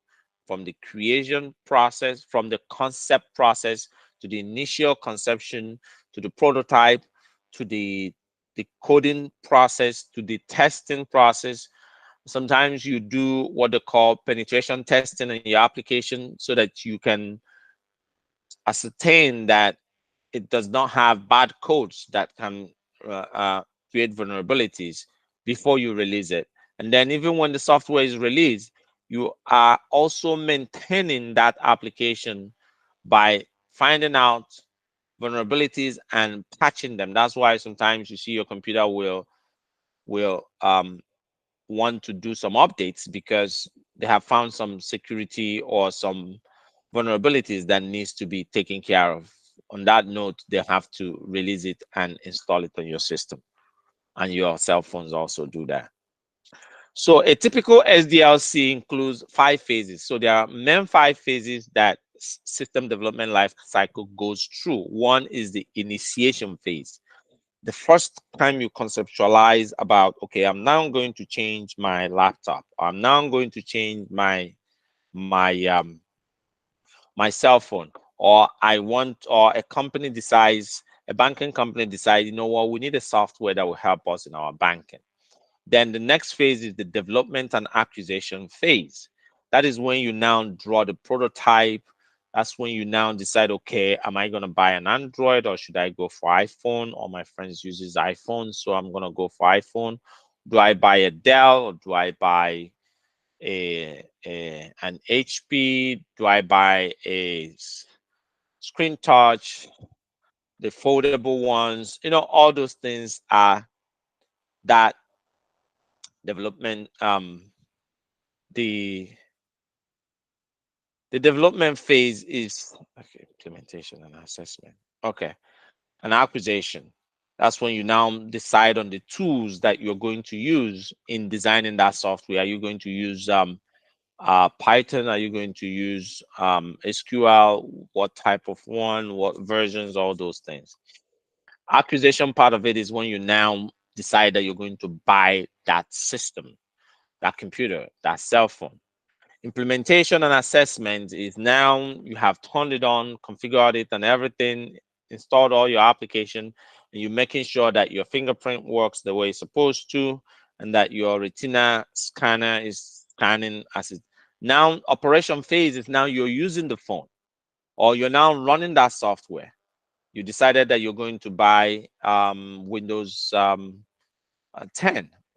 from the creation process, from the concept process to the initial conception, to the prototype, to the coding process, to the testing process. Sometimes you do what they call penetration testing in your application so that you can ascertain that it does not have bad codes that can create vulnerabilities before you release it. And then even when the software is released, you are also maintaining that application by finding out vulnerabilities and patching them. That's why sometimes you see your computer will want to do some updates because they have found some security or some vulnerabilities that needs to be taken care of. on that note, they have to release it and install it on your system, and your cell phones also do that. So a typical SDLC includes 5 phases. So there are main 5 phases that system development life cycle goes through. One is the initiation phase. The first time you conceptualize about, okay, I'm now going to change my laptop. I'm now going to change my my cell phone, or a company decides, a banking company decides, you know what, we need a software that will help us in our banking. Then the next phase is the development and acquisition phase. That is when you now draw the prototype. That's when you now decide, okay, am I going to buy an Android or should I go for iPhone? All my friends uses iPhone, so I'm going to go for iPhone. Do I buy a Dell or do I buy an HP? Do I buy a screen touch, the foldable ones? You know, all those things are that development. The development phase is okay, implementation and assessment. Okay, an acquisition. That's when you now decide on the tools that you're going to use in designing that software. Are you going to use Python? Are you going to use SQL? What type of one? What versions? All those things. Acquisition part of it is when you now decide that you're going to buy that system, that computer, that cell phone. Implementation and assessment is now you have turned it on, configured it and everything, installed all your application, and you're making sure that your fingerprint works the way it's supposed to, and that your retina scanner is scanning as it. Now, operation phase is now you're using the phone, or you're now running that software. You decided that you're going to buy Windows 10,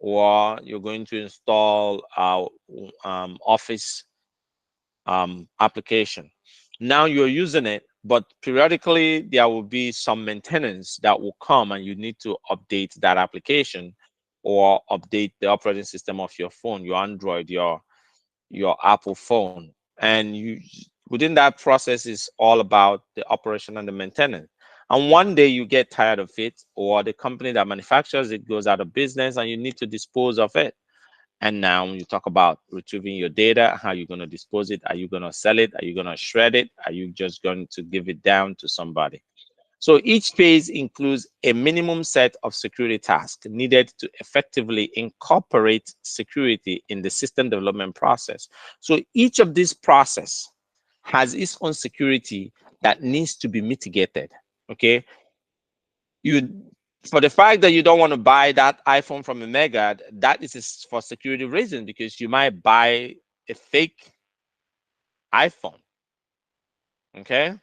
or you're going to install Office application. Now you're using it, but periodically there will be some maintenance that will come and you need to update that application or update the operating system of your phone, your Android, your Apple phone. And you within that process is all about the operation and the maintenance. And one day you get tired of it, or the company that manufactures it goes out of business and you need to dispose of it. And now you talk about retrieving your data, how you're going to dispose it. Are you going to sell it? Are you going to shred it? Are you just going to give it down to somebody? So each phase includes a minimum set of security tasks needed to effectively incorporate security in the system development process. So each of these process has its own security that needs to be mitigated. Okay. For the fact that you don't want to buy that iPhone from a mega, that is for security reasons, because you might buy a fake iPhone. Okay.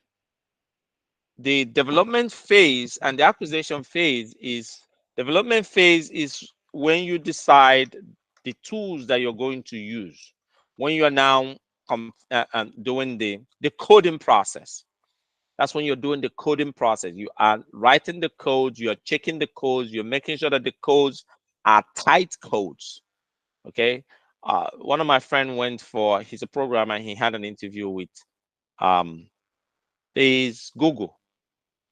The development phase and the acquisition phase is when you decide the tools that you're going to use. When you are now doing the coding process. That's when you're doing the coding process. You are writing the codes, you're checking the codes, you're making sure that the codes are tight codes. Okay. One of my friends he's a programmer, and he had an interview with Google.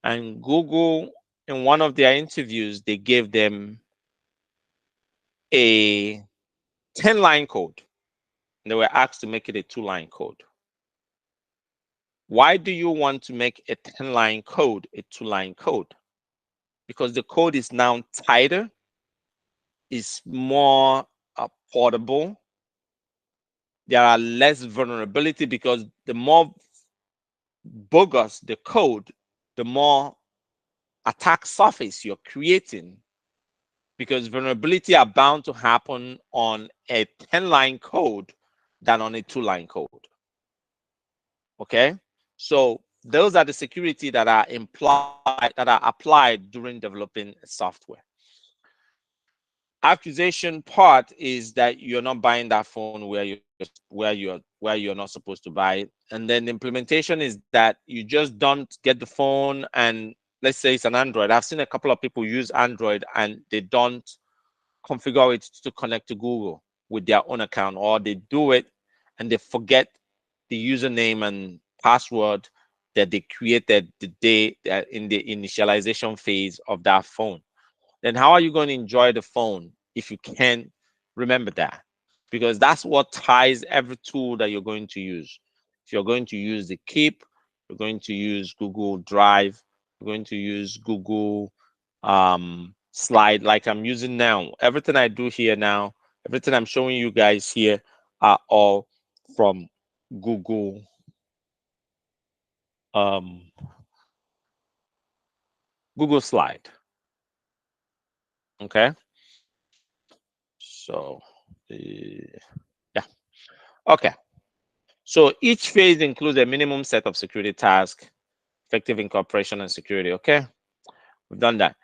And Google, in one of their interviews, they gave them a 10-line code. And they were asked to make it a 2-line code. Why do you want to make a 10-line code a 2-line code? Because the code is now tighter, is more portable. There are less vulnerability, because the more bogus the code, the more attack surface you're creating, because vulnerability are bound to happen on a 10-line code than on a 2-line code. Okay, so those are the security that are applied during developing software. Accusation part is that you're not buying that phone where you're not supposed to buy it. And then the implementation is that you just don't get the phone, and let's say it's an Android. I've seen a couple of people use Android and they don't configure it to connect to Google with their own account, or they do it and they forget the username and password, that they created the day in the initialization phase of that phone. Then how are you going to enjoy the phone if you can't remember that? Because that's what ties every tool that you're going to use. If you're going to use the Keep, you're going to use Google Drive, you're going to use Google Slide like I'm using now. Everything I do here now, everything I'm showing you guys here are all from Google Google Slide. Okay. So yeah. Okay. So each phase includes a minimum set of security tasks, effective incorporation and security. Okay. We've done that.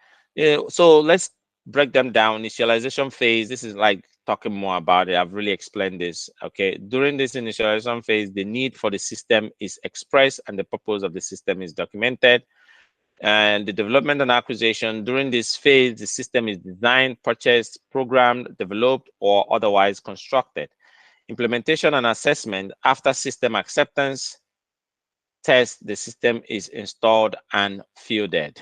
So let's break them down. Initialization phase. This is like talking more about it. I've really explained this. Okay. During this initialization phase, the need for the system is expressed and the purpose of the system is documented. And the development and acquisition. During this phase, the system is designed, purchased, programmed, developed, or otherwise constructed. Implementation and assessment. After system acceptance test, the system is installed and fielded.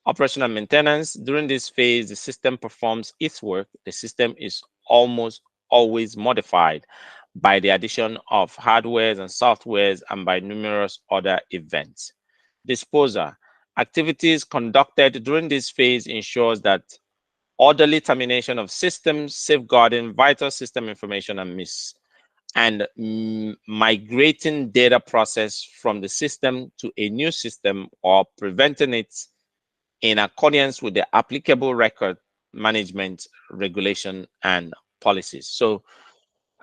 Operational maintenance. During this phase, the system performs its work. The system is almost always modified by the addition of hardwares and softwares and by numerous other events. Disposal. Activities conducted during this phase ensures that orderly termination of systems, safeguarding vital system information and migrating data process from the system to a new system or preventing it in accordance with the applicable record management regulation and policies. So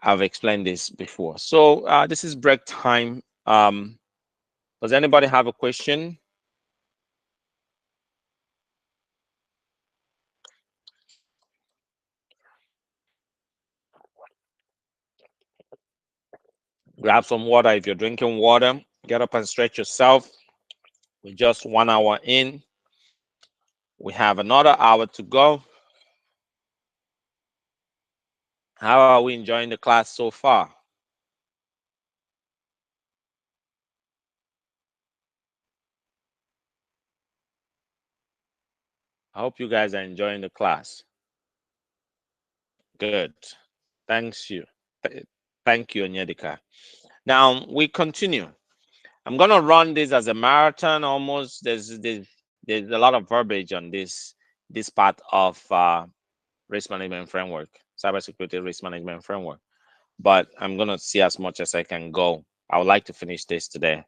I've explained this before. So this is break time. Does anybody have a question? Grab some water. If you're drinking water, get up and stretch yourself. We're just 1 hour in. We have another hour to go. How are we enjoying the class so far? I hope you guys are enjoying the class. Good. Thanks you. Thank you, Onyedika. Now we continue. I'm gonna run this as a marathon almost. There's a lot of verbiage on this part of risk management framework, cybersecurity risk management framework. But I'm gonna see as much as I can go. I would like to finish this today.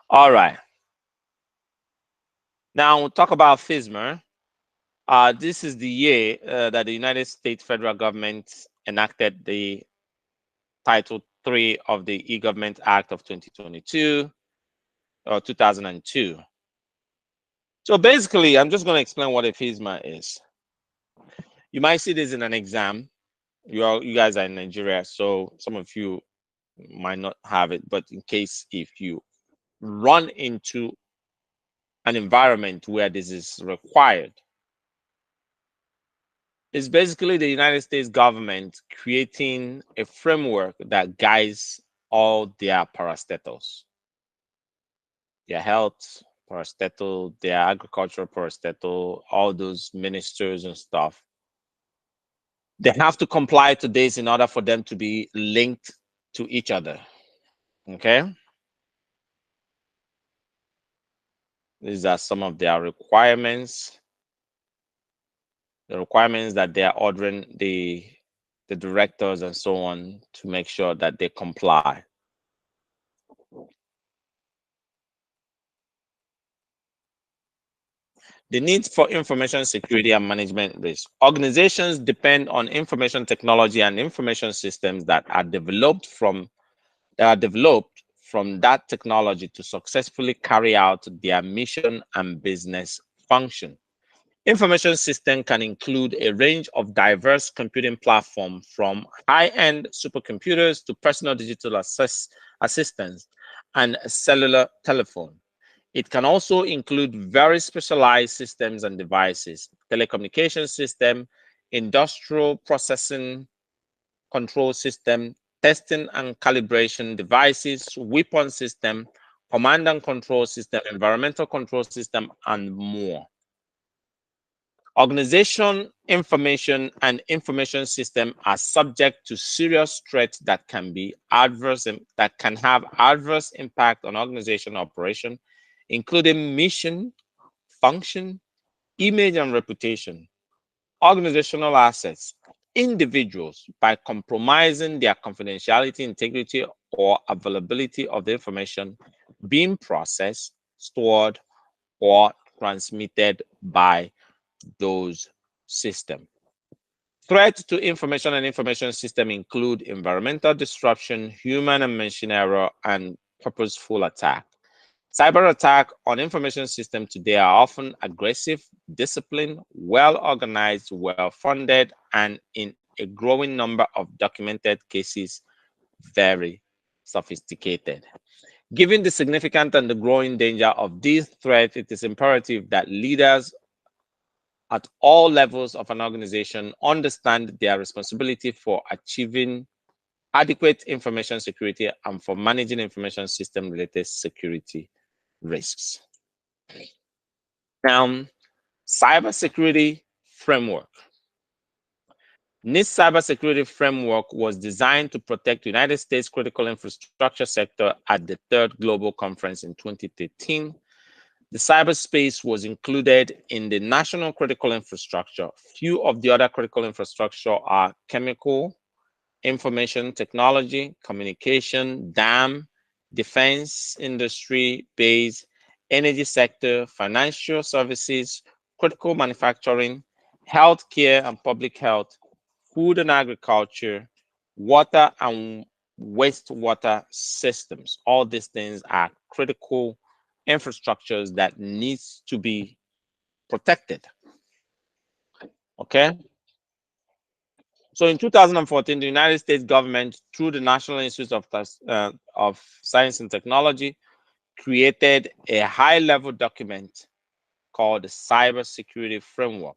All right. Now we'll talk about FISMA. This is the year that the United States federal government enacted the Title 3 of the E-Government Act of 2022 or 2002. So basically, I'm just going to explain what a FISMA is. You might see this in an exam. You guys are in Nigeria, so some of you might not have it, but in case if you run into an environment where this is required, it's basically the United States government creating a framework that guides all their parastatals, their health parastatal, their agricultural parastatal, all those ministers and stuff. They have to comply to this in order for them to be linked to each other. Okay. These are some of their requirements. The requirements that they are ordering the directors and so on to make sure that they comply. The need for information security and management risk. Organizations depend on information technology and information systems that are developed from that technology to successfully carry out their mission and business function. Information system can include a range of diverse computing platforms from high-end supercomputers to personal digital assistants and cellular telephone. It can also include very specialized systems and devices, telecommunication system, industrial processing control system, testing and calibration devices, weapon system, command and control system, environmental control system, and more. Organization, information, and information system are subject to serious threats that can be adverse and that can have adverse impact on organization operation, including mission, function, image, and reputation, organizational assets, individuals by compromising their confidentiality, integrity, or availability of the information being processed, stored, or transmitted by those systems. Threats to information and information system include environmental disruption, human and machine error, and purposeful attack. Cyber attack on information system today are often aggressive, disciplined, well-organized, well-funded, and in a growing number of documented cases, very sophisticated. Given the significant and the growing danger of these threats, it is imperative that leaders at all levels of an organization understand their responsibility for achieving adequate information security and for managing information system related security risks. Now, cybersecurity framework. NIST cybersecurity framework was designed to protect the United States critical infrastructure sector at the third global conference in 2013. The cyberspace was included in the national critical infrastructure. Few of the other critical infrastructure are chemical, information technology, communication, dam, defense industry, base, energy sector, financial services, critical manufacturing, healthcare and public health, food and agriculture, water and wastewater systems. All these things are critical infrastructures that needs to be protected. Okay. So in 2014, the United States government, through the National Institute of Science and Technology, created a high-level document called the Cybersecurity Framework,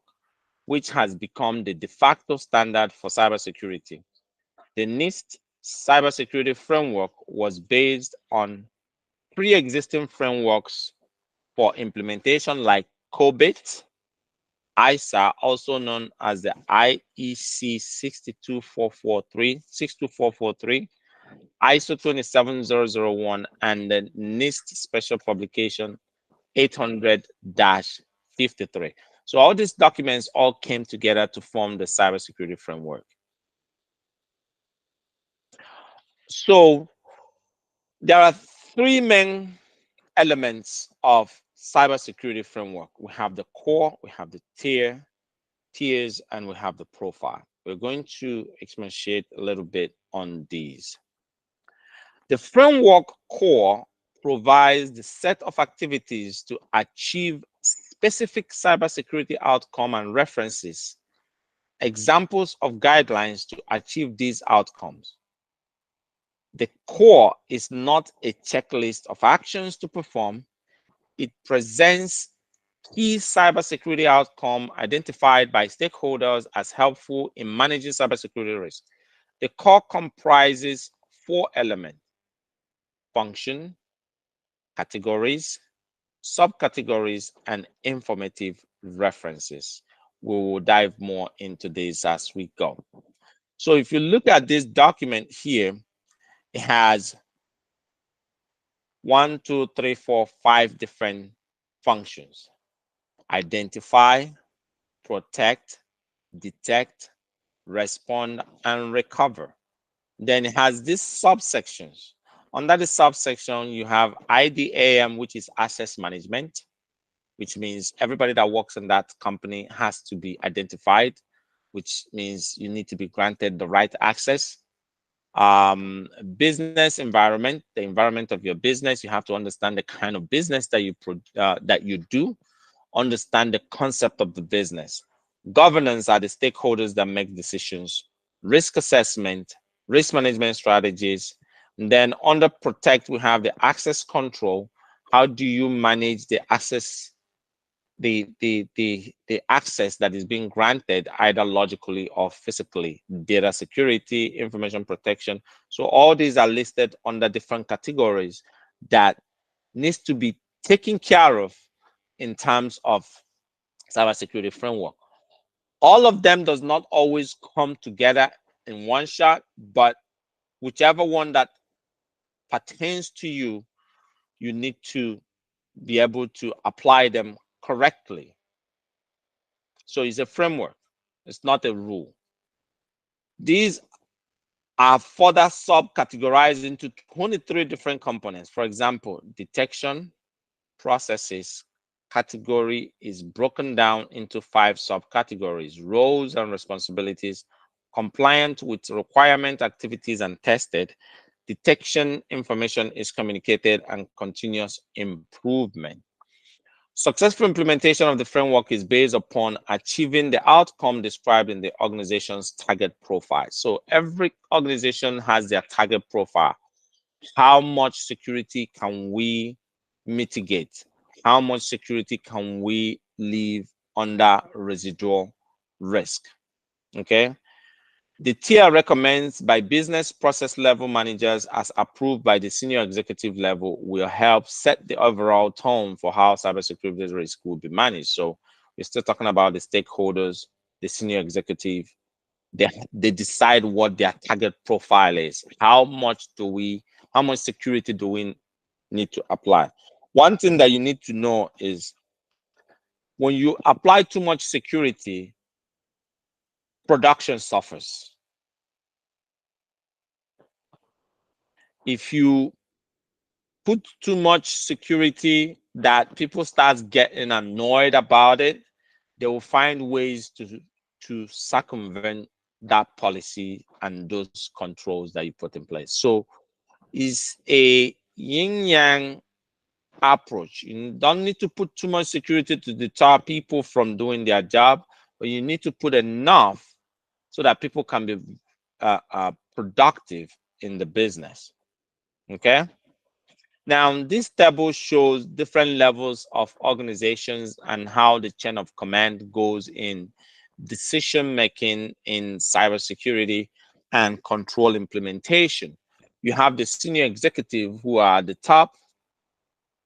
which has become the de facto standard for cybersecurity. The NIST Cybersecurity Framework was based on pre-existing frameworks for implementation like COBIT, ISA, also known as the IEC 62443, ISO 27001, and the NIST Special Publication 800-53. So all these documents all came together to form the cybersecurity framework. So there are three main elements of cybersecurity framework. We have the core, we have the tiers, and we have the profile. We're going to expatiate a little bit on these. The framework core provides the set of activities to achieve specific cybersecurity outcome and references, examples of guidelines to achieve these outcomes. The core is not a checklist of actions to perform. It presents key cybersecurity outcome identified by stakeholders as helpful in managing cybersecurity risk. The core comprises 4 elements: function, categories, subcategories, and informative references. We will dive more into this as we go. So if you look at this document here, it has 1, 2, 3, 4, 5 different functions: identify, protect, detect, respond, and recover. Then it has these subsections. Under the subsection, you have IDAM, which is access management, which means everybody that works in that company has to be identified, which means you need to be granted the right access. Business environment, the environment of your business. You have to understand the kind of business that you do, understand the concept of the business. Governance are the stakeholders that make decisions. Risk assessment, risk management strategies. And then under protect, we have the access control. How do you manage the access, the access that is being granted either logically or physically? Data security, information protection. So all these are listed under different categories that needs to be taken care of in terms of cybersecurity framework. All of them does not always come together in one shot, but whichever one that pertains to you, you need to be able to apply them correctly. So it's a framework, it's not a rule. These are further subcategorized into 23 different components. For example, detection, processes, category is broken down into 5 subcategories: roles and responsibilities, compliant with requirement activities and tested, detection information is communicated, and continuous improvement. Successful implementation of the framework is based upon achieving the outcome described in the organization's target profile. So every organization has their target profile. How much security can we mitigate? How much security can we leave under residual risk? Okay. The tier recommends by business process level managers as approved by the senior executive level will help set the overall tone for how cybersecurity risk will be managed. So we're still talking about the stakeholders, the senior executive. They decide what their target profile is. How much security do we need to apply? One thing that you need to know is when you apply too much security, production suffers. If you put too much security that people start getting annoyed about it, they will find ways to circumvent that policy and those controls that you put in place. So it's a yin-yang approach. You don't need to put too much security to deter people from doing their job, but you need to put enough so that people can be productive in the business. Okay. Now, this table shows different levels of organizations and how the chain of command goes in decision making in cybersecurity and control implementation. You have the senior executive who are at the top,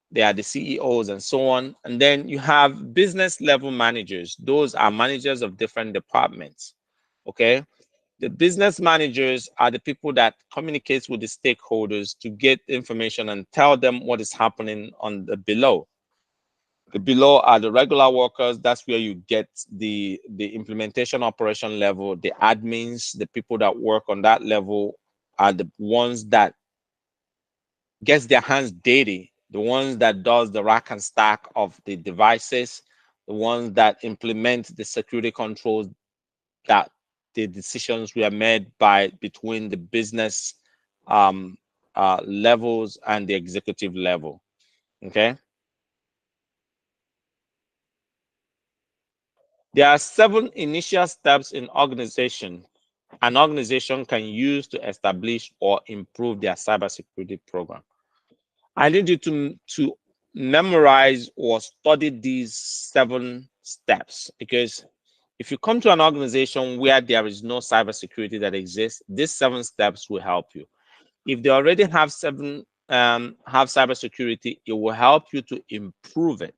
they are the CEOs and so on. And then you have business level managers. Those are managers of different departments. Okay. The business managers are the people that communicates with the stakeholders to get information and tell them what is happening on the below. The below are the regular workers. That's where you get the implementation operation level. The admins, the people that work on that level are the ones that gets their hands dirty, the ones that does the rack and stack of the devices, the ones that implement the security controls that the decisions were made between the business levels and the executive level. Okay. There are 7 initial steps in organization an organization can use to establish or improve their cybersecurity program. I need you to memorize or study these 7 steps, because if you come to an organization where there is no cybersecurity that exists, these 7 steps will help you. If they already have cybersecurity, it will help you to improve it.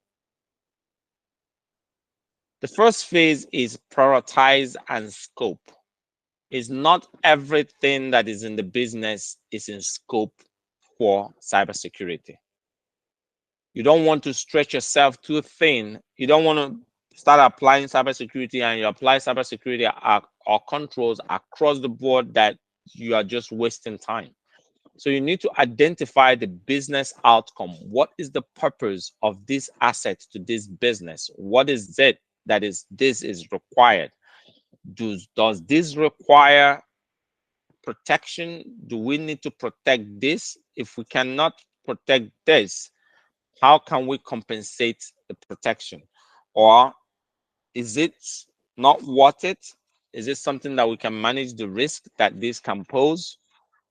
The first phase is prioritize and scope. It's not everything that is in the business is in scope for cybersecurity. You don't want to stretch yourself too thin. You don't want to start applying cybersecurity and you apply cybersecurity or controls across the board that you are just wasting time. So you need to identify the business outcome. What is the purpose of this asset to this business? What is it that this is required? Does this require protection? Do we need to protect this? If we cannot protect this, how can we compensate the protection? Or is it not worth it? Is it something that we can manage the risk that this can pose?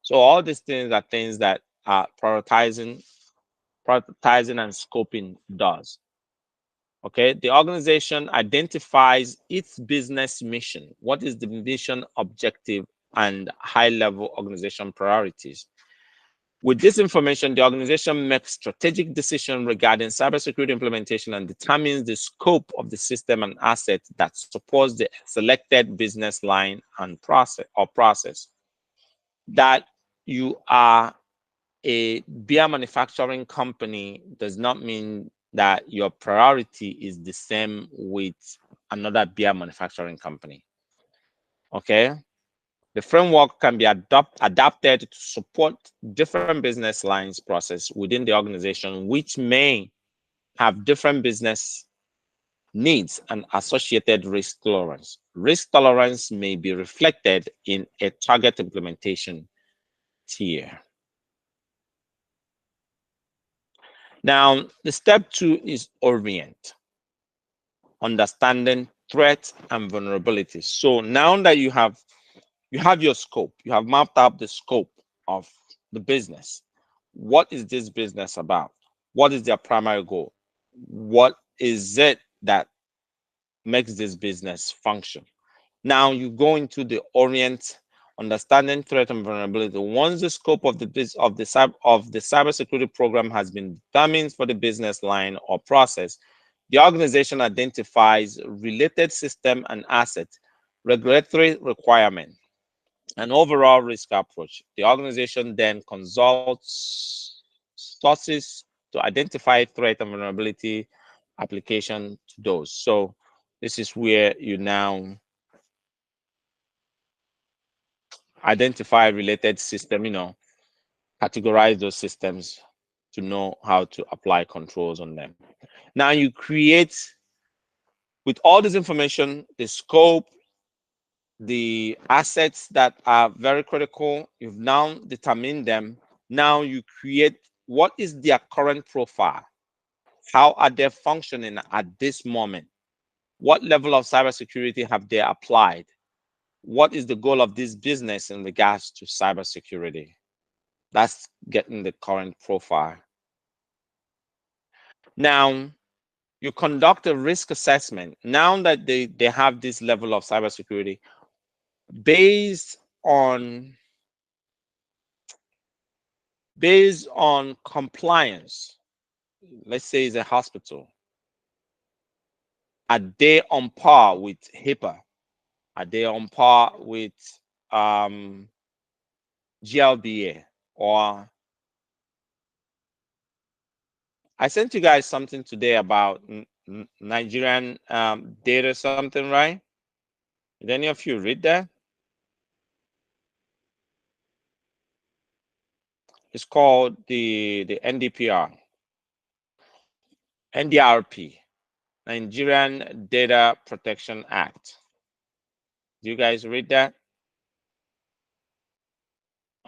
So all these things are things that prioritizing and scoping does. Okay, the organization identifies its business mission. What is the mission, objective, and high-level organization priorities? With this information, the organization makes strategic decisions regarding cybersecurity implementation and determines the scope of the system and asset that supports the selected business line and process. That you are a beer manufacturing company does not mean that your priority is the same with another beer manufacturing company. Okay. The framework can be adapted to support different business lines process within the organization, which may have different business needs and associated risk tolerance. Risk tolerance may be reflected in a target implementation tier. Now, the step 2 is orient, understanding threats and vulnerabilities. So now that you have your scope, you have mapped out the scope of the business. What is this business about? What is their primary goal? What is it that makes this business function? Now you go into the orient, understanding threat and vulnerability. Once the scope of the cybersecurity program has been determined for the business line or process, the organization identifies related system and asset, regulatory requirement, an overall risk approach. The organization then consults sources to identify threat and vulnerability application to those. So this is where you now identify related system, categorize those systems to know how to apply controls on them. Now you create, with all this information, the scope, the assets that are very critical, you've now determined them. Now you create what is their current profile? How are they functioning at this moment? What level of cybersecurity have they applied? What is the goal of this business in regards to cybersecurity? That's getting the current profile. Now, you conduct a risk assessment. Now that they have this level of cybersecurity, based on compliance, let's say it's a hospital, are they on par with HIPAA? Are they on par with GLBA? Or I sent you guys something today about Nigerian data something, right? Did any of you read that? It's called the NDPR, NDRP, Nigerian Data Protection Act. Do you guys read that?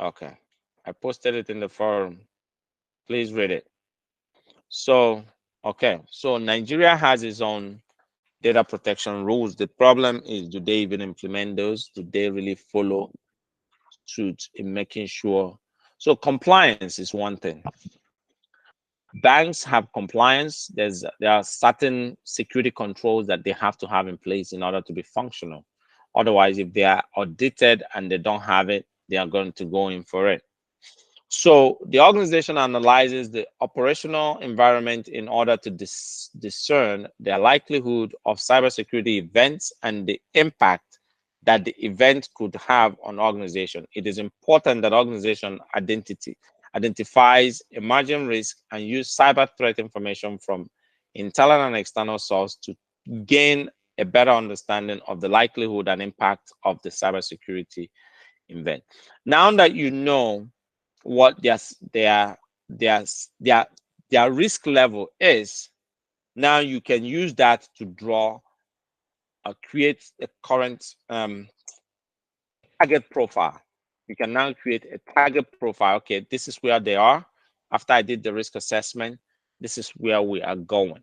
Okay, I posted it in the forum. Please read it. So, okay, so Nigeria has its own data protection rules. The problem is, do they even implement those? Do they really follow suit in making sure? So compliance is one thing. Banks have compliance. There are certain security controls that they have to have in place in order to be functional. Otherwise, if they are audited and they don't have it, they are going to go in for it. So the organization analyzes the operational environment in order to discern the likelihood of cybersecurity events and the impact that the event could have on organization. It is important that organization identifies emerging risk and use cyber threat information from internal and external source to gain a better understanding of the likelihood and impact of the cybersecurity event. Now that you know what their risk level is, now you can use that to draw or create a current target profile. You can now create a target profile. Okay, this is where they are. After I did the risk assessment, this is where we are going.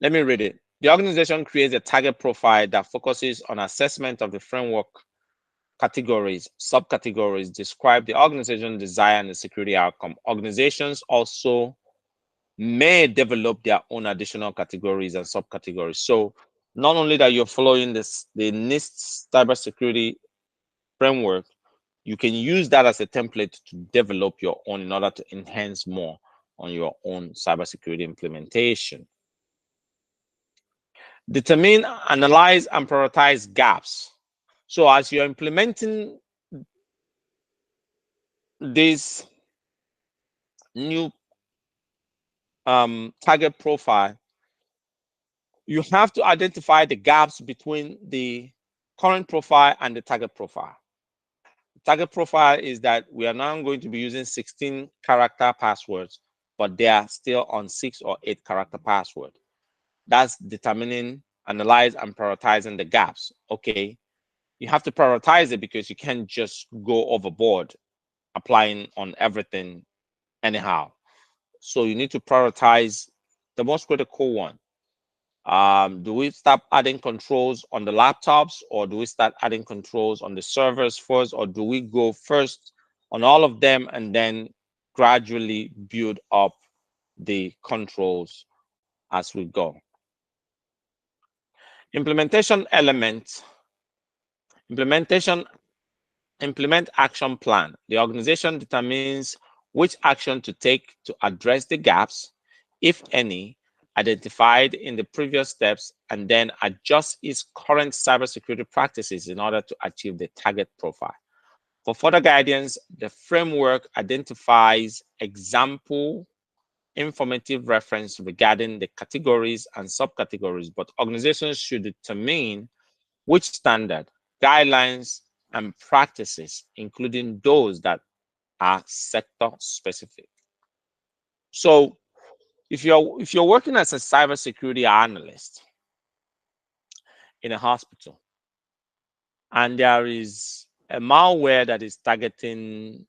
Let me read it. The organization creates a target profile that focuses on assessment of the framework categories, subcategories describe the organization desire and the security outcome. Organizations also may develop their own additional categories and subcategories. So not only that you're following the NIST cybersecurity framework, you can use that as a template to develop your own in order to enhance more on your own cybersecurity implementation. Determine, analyze, and prioritize gaps. So as you're implementing this new target profile, you have to identify the gaps between the current profile and the target profile. The target profile is that we are now going to be using 16 character passwords, but they are still on 6 or 8 character password. That's determining, analyze, and prioritizing the gaps. Okay, you have to prioritize it because you can't just go overboard applying on everything anyhow. So you need to prioritize the most critical one. Do we start adding controls on the laptops, or do we start adding controls on the servers first, or do we go first on all of them and then gradually build up the controls as we go? Implementation elements. Implement action plan. The organization determines which action to take to address the gaps, if any, identified in the previous steps, and then adjust its current cybersecurity practices in order to achieve the target profile. For further guidance, the framework identifies example informative reference regarding the categories and subcategories, but organizations should determine which standard, guidelines, and practices, including those that are sector specific. So if you're working as a cybersecurity analyst in a hospital and there is a malware that is targeting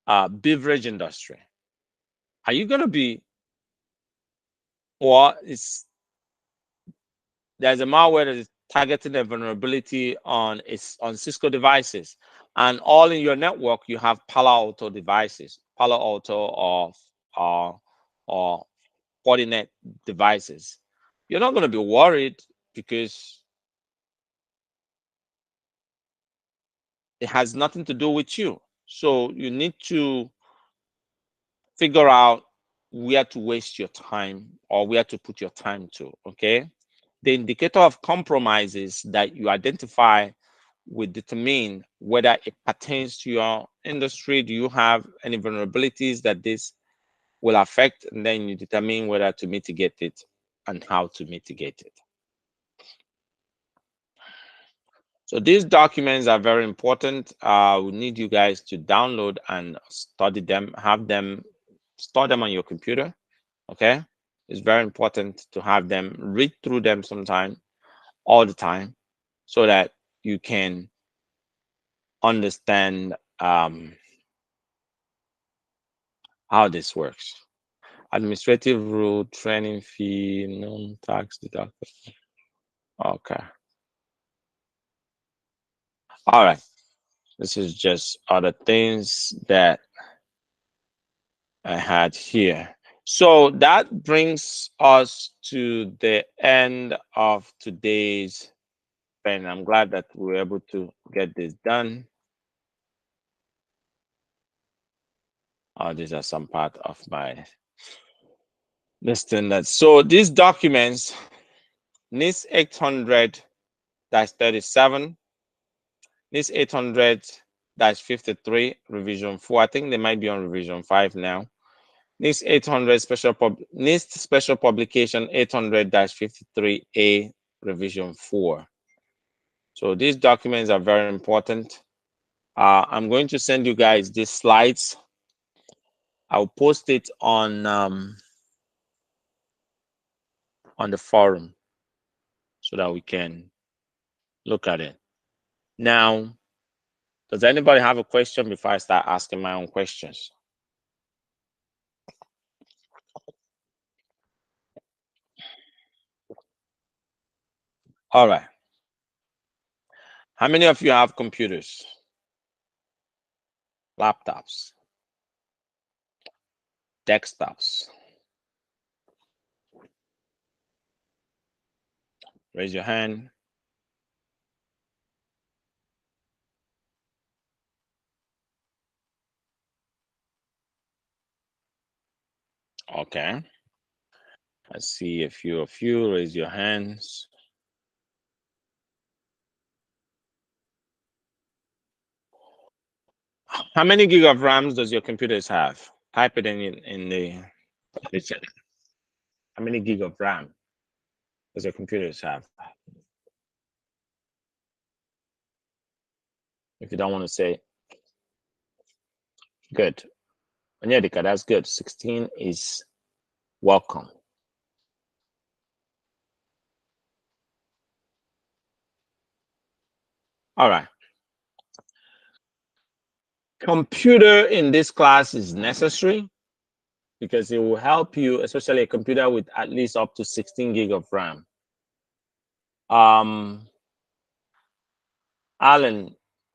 beverage industry, are you going to be, or is there's a malware that is targeting a vulnerability on Cisco devices, and all in your network you have Palo Alto devices, Palo Alto or Fortinet devices. You're not going to be worried because it has nothing to do with you. So you need to figure out where to waste your time or where to put your time to. Okay, the indicator of compromises that you identify will determine whether it pertains to your industry. Do you have any vulnerabilities that this will affect? And then you determine whether to mitigate it and how to mitigate it. So these documents are very important. We need you guys to download and study them, have them, store them on your computer. Okay, it's very important to have them, read through them sometime, all the time, so that you can understand how this works. Administrative rule, training fee, non-tax deductible. Okay. All right. This is just other things that I had here. So that brings us to the end of today's thing. I'm glad that we were able to get this done. These are some part of my listing. So these documents, NIST 800-37, NIST 800-53, revision 4. I think they might be on revision 5 now. NIST 800 NIST special publication 800-53A, revision 4. So these documents are very important. I'm going to send you guys these slides. I'll post it on the forum so that we can look at it. Now, does anybody have a question before I start asking my own questions? All right. How many of you have computers, laptops, desktops? Raise your hand. Okay. I see a few of you raise your hands. How many gig of RAMs does your computers have? Type it in the chat. How many gig of RAM does your computers have? If you don't want to say, good. Onyedika, that's good. 16 is welcome. All right. Computer in this class is necessary because it will help you, especially a computer with at least up to 16 gig of RAM. Alan,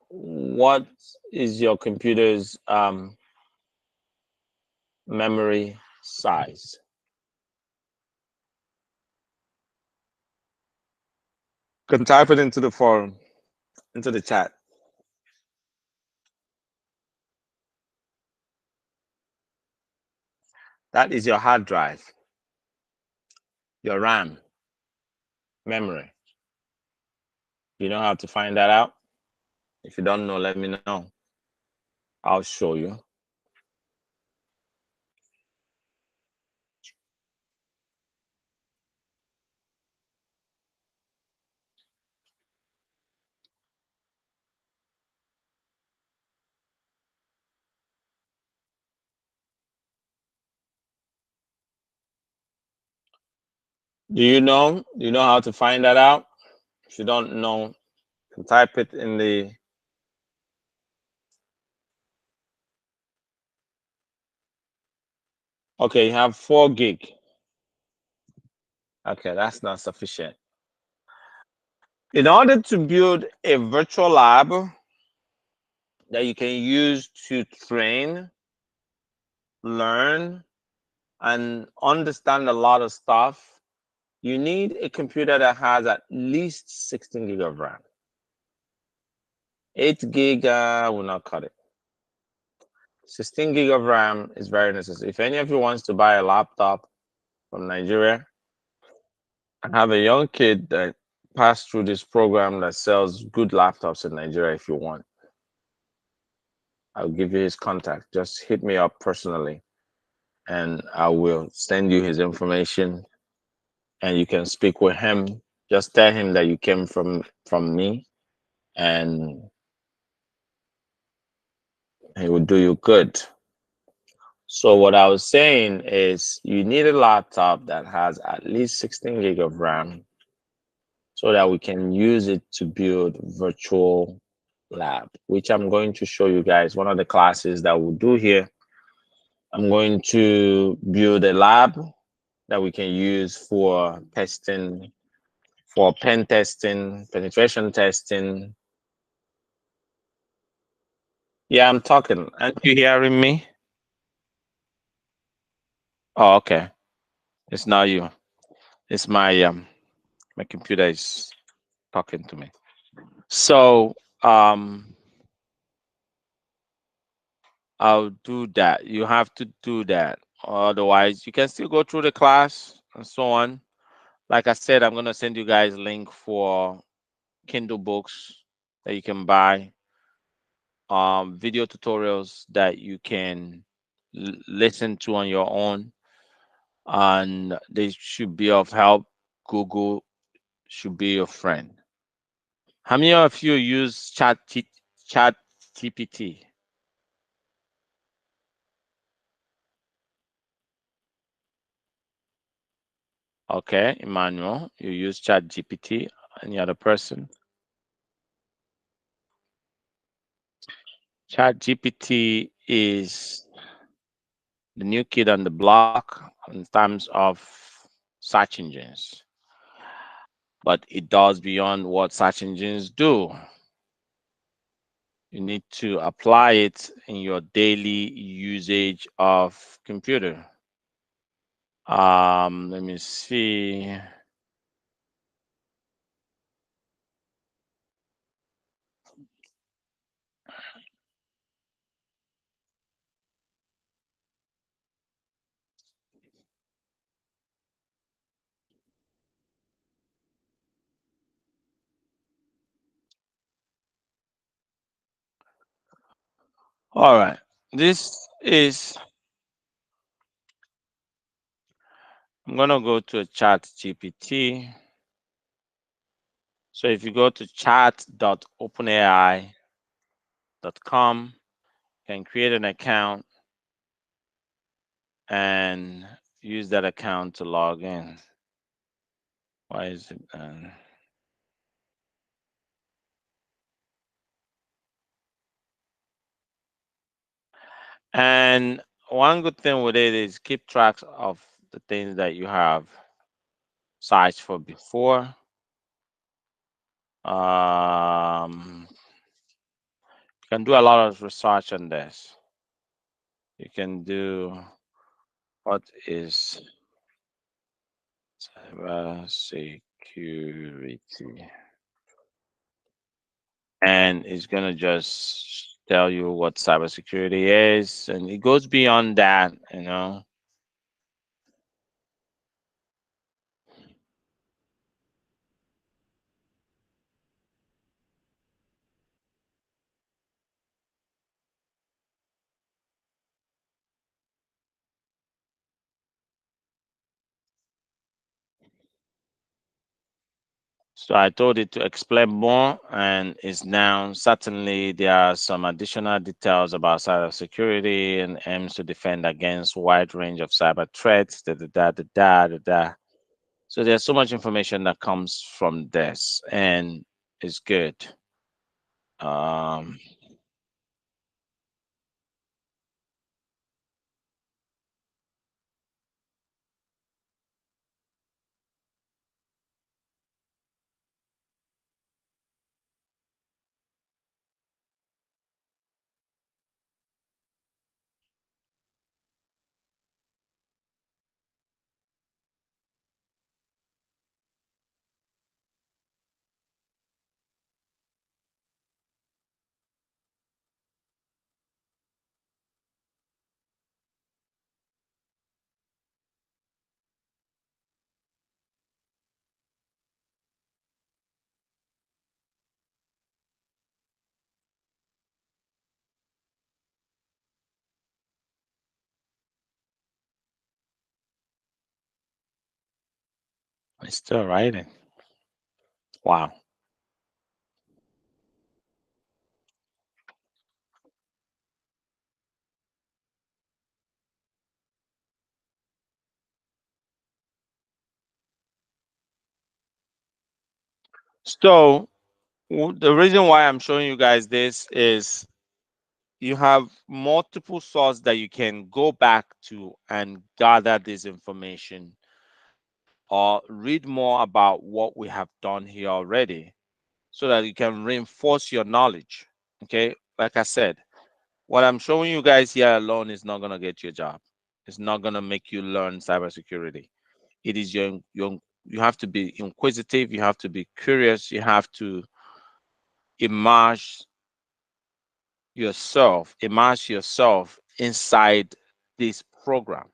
what is your computer's memory size? You can type it into the forum, into the chat. That is your hard drive, your RAM, memory. You know how to find that out? If you don't know, let me know. I'll show you. Do you know? Do you know how to find that out? If you don't know, you can type it in the. Okay, you have 4 gig. Okay, that's not sufficient. In order to build a virtual lab that you can use to train, learn, and understand a lot of stuff, you need a computer that has at least 16 gig of RAM. 8 gig will not cut it. 16 gig of RAM is very necessary. If any of you wants to buy a laptop from Nigeria, I have a young kid that passed through this program that sells good laptops in Nigeria if you want. I'll give you his contact. Just hit me up personally and I will send you his information and you can speak with him. Just tell him that you came from me and he will do you good. So what I was saying is you need a laptop that has at least 16 gig of RAM so that we can use it to build virtual lab, which I'm going to show you guys. One of the classes that we'll do here, I'm going to build a lab that we can use for testing, for pen testing, penetration testing. Yeah, I'm talking. Aren't you hearing me? Oh, okay. It's not you. It's my computer is talking to me. So I'll do that. You have to do that. Otherwise, you can still go through the class and so on. Like I said, I'm gonna send you guys a link for Kindle books that you can buy, video tutorials that you can listen to on your own, and they should be of help. Google should be your friend. How many of you use Chat GPT? Okay, Emmanuel, you use Chat GPT. Any other person? Chat GPT is the new kid on the block in terms of search engines, but it does beyond what search engines do. You need to apply it in your daily usage of computer. Let me see. All right. This is, I'm going to go to a chat GPT. So if you go to chat.openai.com, you can create an account and use that account to log in. Why is it? And one good thing with it is keep track of the things that you have searched for before. You can do a lot of research on this. You can do what is cyber security, and it's gonna just tell you what cybersecurity is, and it goes beyond that, you know. So I told it to explain more, and is now certainly there are some additional details about cybersecurity and aims to defend against wide range of cyber threats. Da, da, da, da, da, da, da. So there's so much information that comes from this, and it's good. Um, it's still writing. Wow. So the reason why I'm showing you guys this is you have multiple sources that you can go back to and gather this information or read more about what we have done here already so that you can reinforce your knowledge. Okay, like I said, what I'm showing you guys here alone is not going to get you a job. It's not going to make you learn cybersecurity. It is your you have to be inquisitive, you have to be curious, you have to immerse immerse yourself inside this program.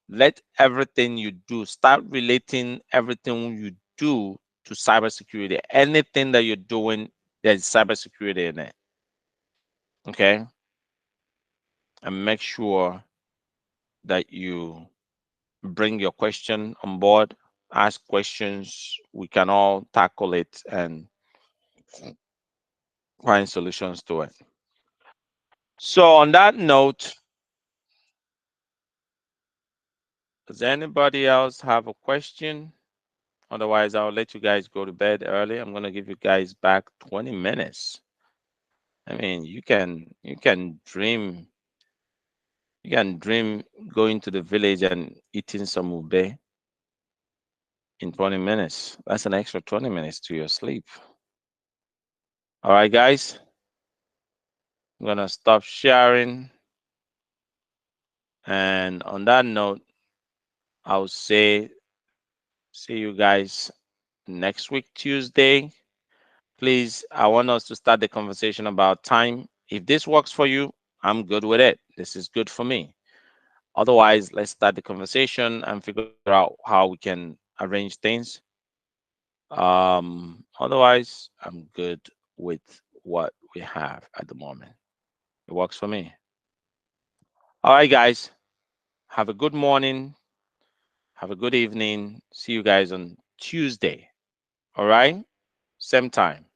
Let everything you do start relating everything you do to cybersecurity. Anything that you're doing, there's cybersecurity in it. Okay, and make sure that you bring your question on board, ask questions. We can all tackle it and find solutions to it. So, on that note, does anybody else have a question? Otherwise, I'll let you guys go to bed early. I'm gonna give you guys back 20 minutes. I mean, you can dream going to the village and eating some ube in 20 minutes. That's an extra 20 minutes to your sleep. All right, guys. I'm gonna stop sharing. And on that note, I'll say see you guys next week, Tuesday. Please, I want us to start the conversation about time. If this works for you, I'm good with it. This is good for me. Otherwise, let's start the conversation and figure out how we can arrange things. Otherwise, I'm good with what we have at the moment. It works for me. All right, guys. Have a good morning. Have a good evening. See you guys on Tuesday. All right? Same time.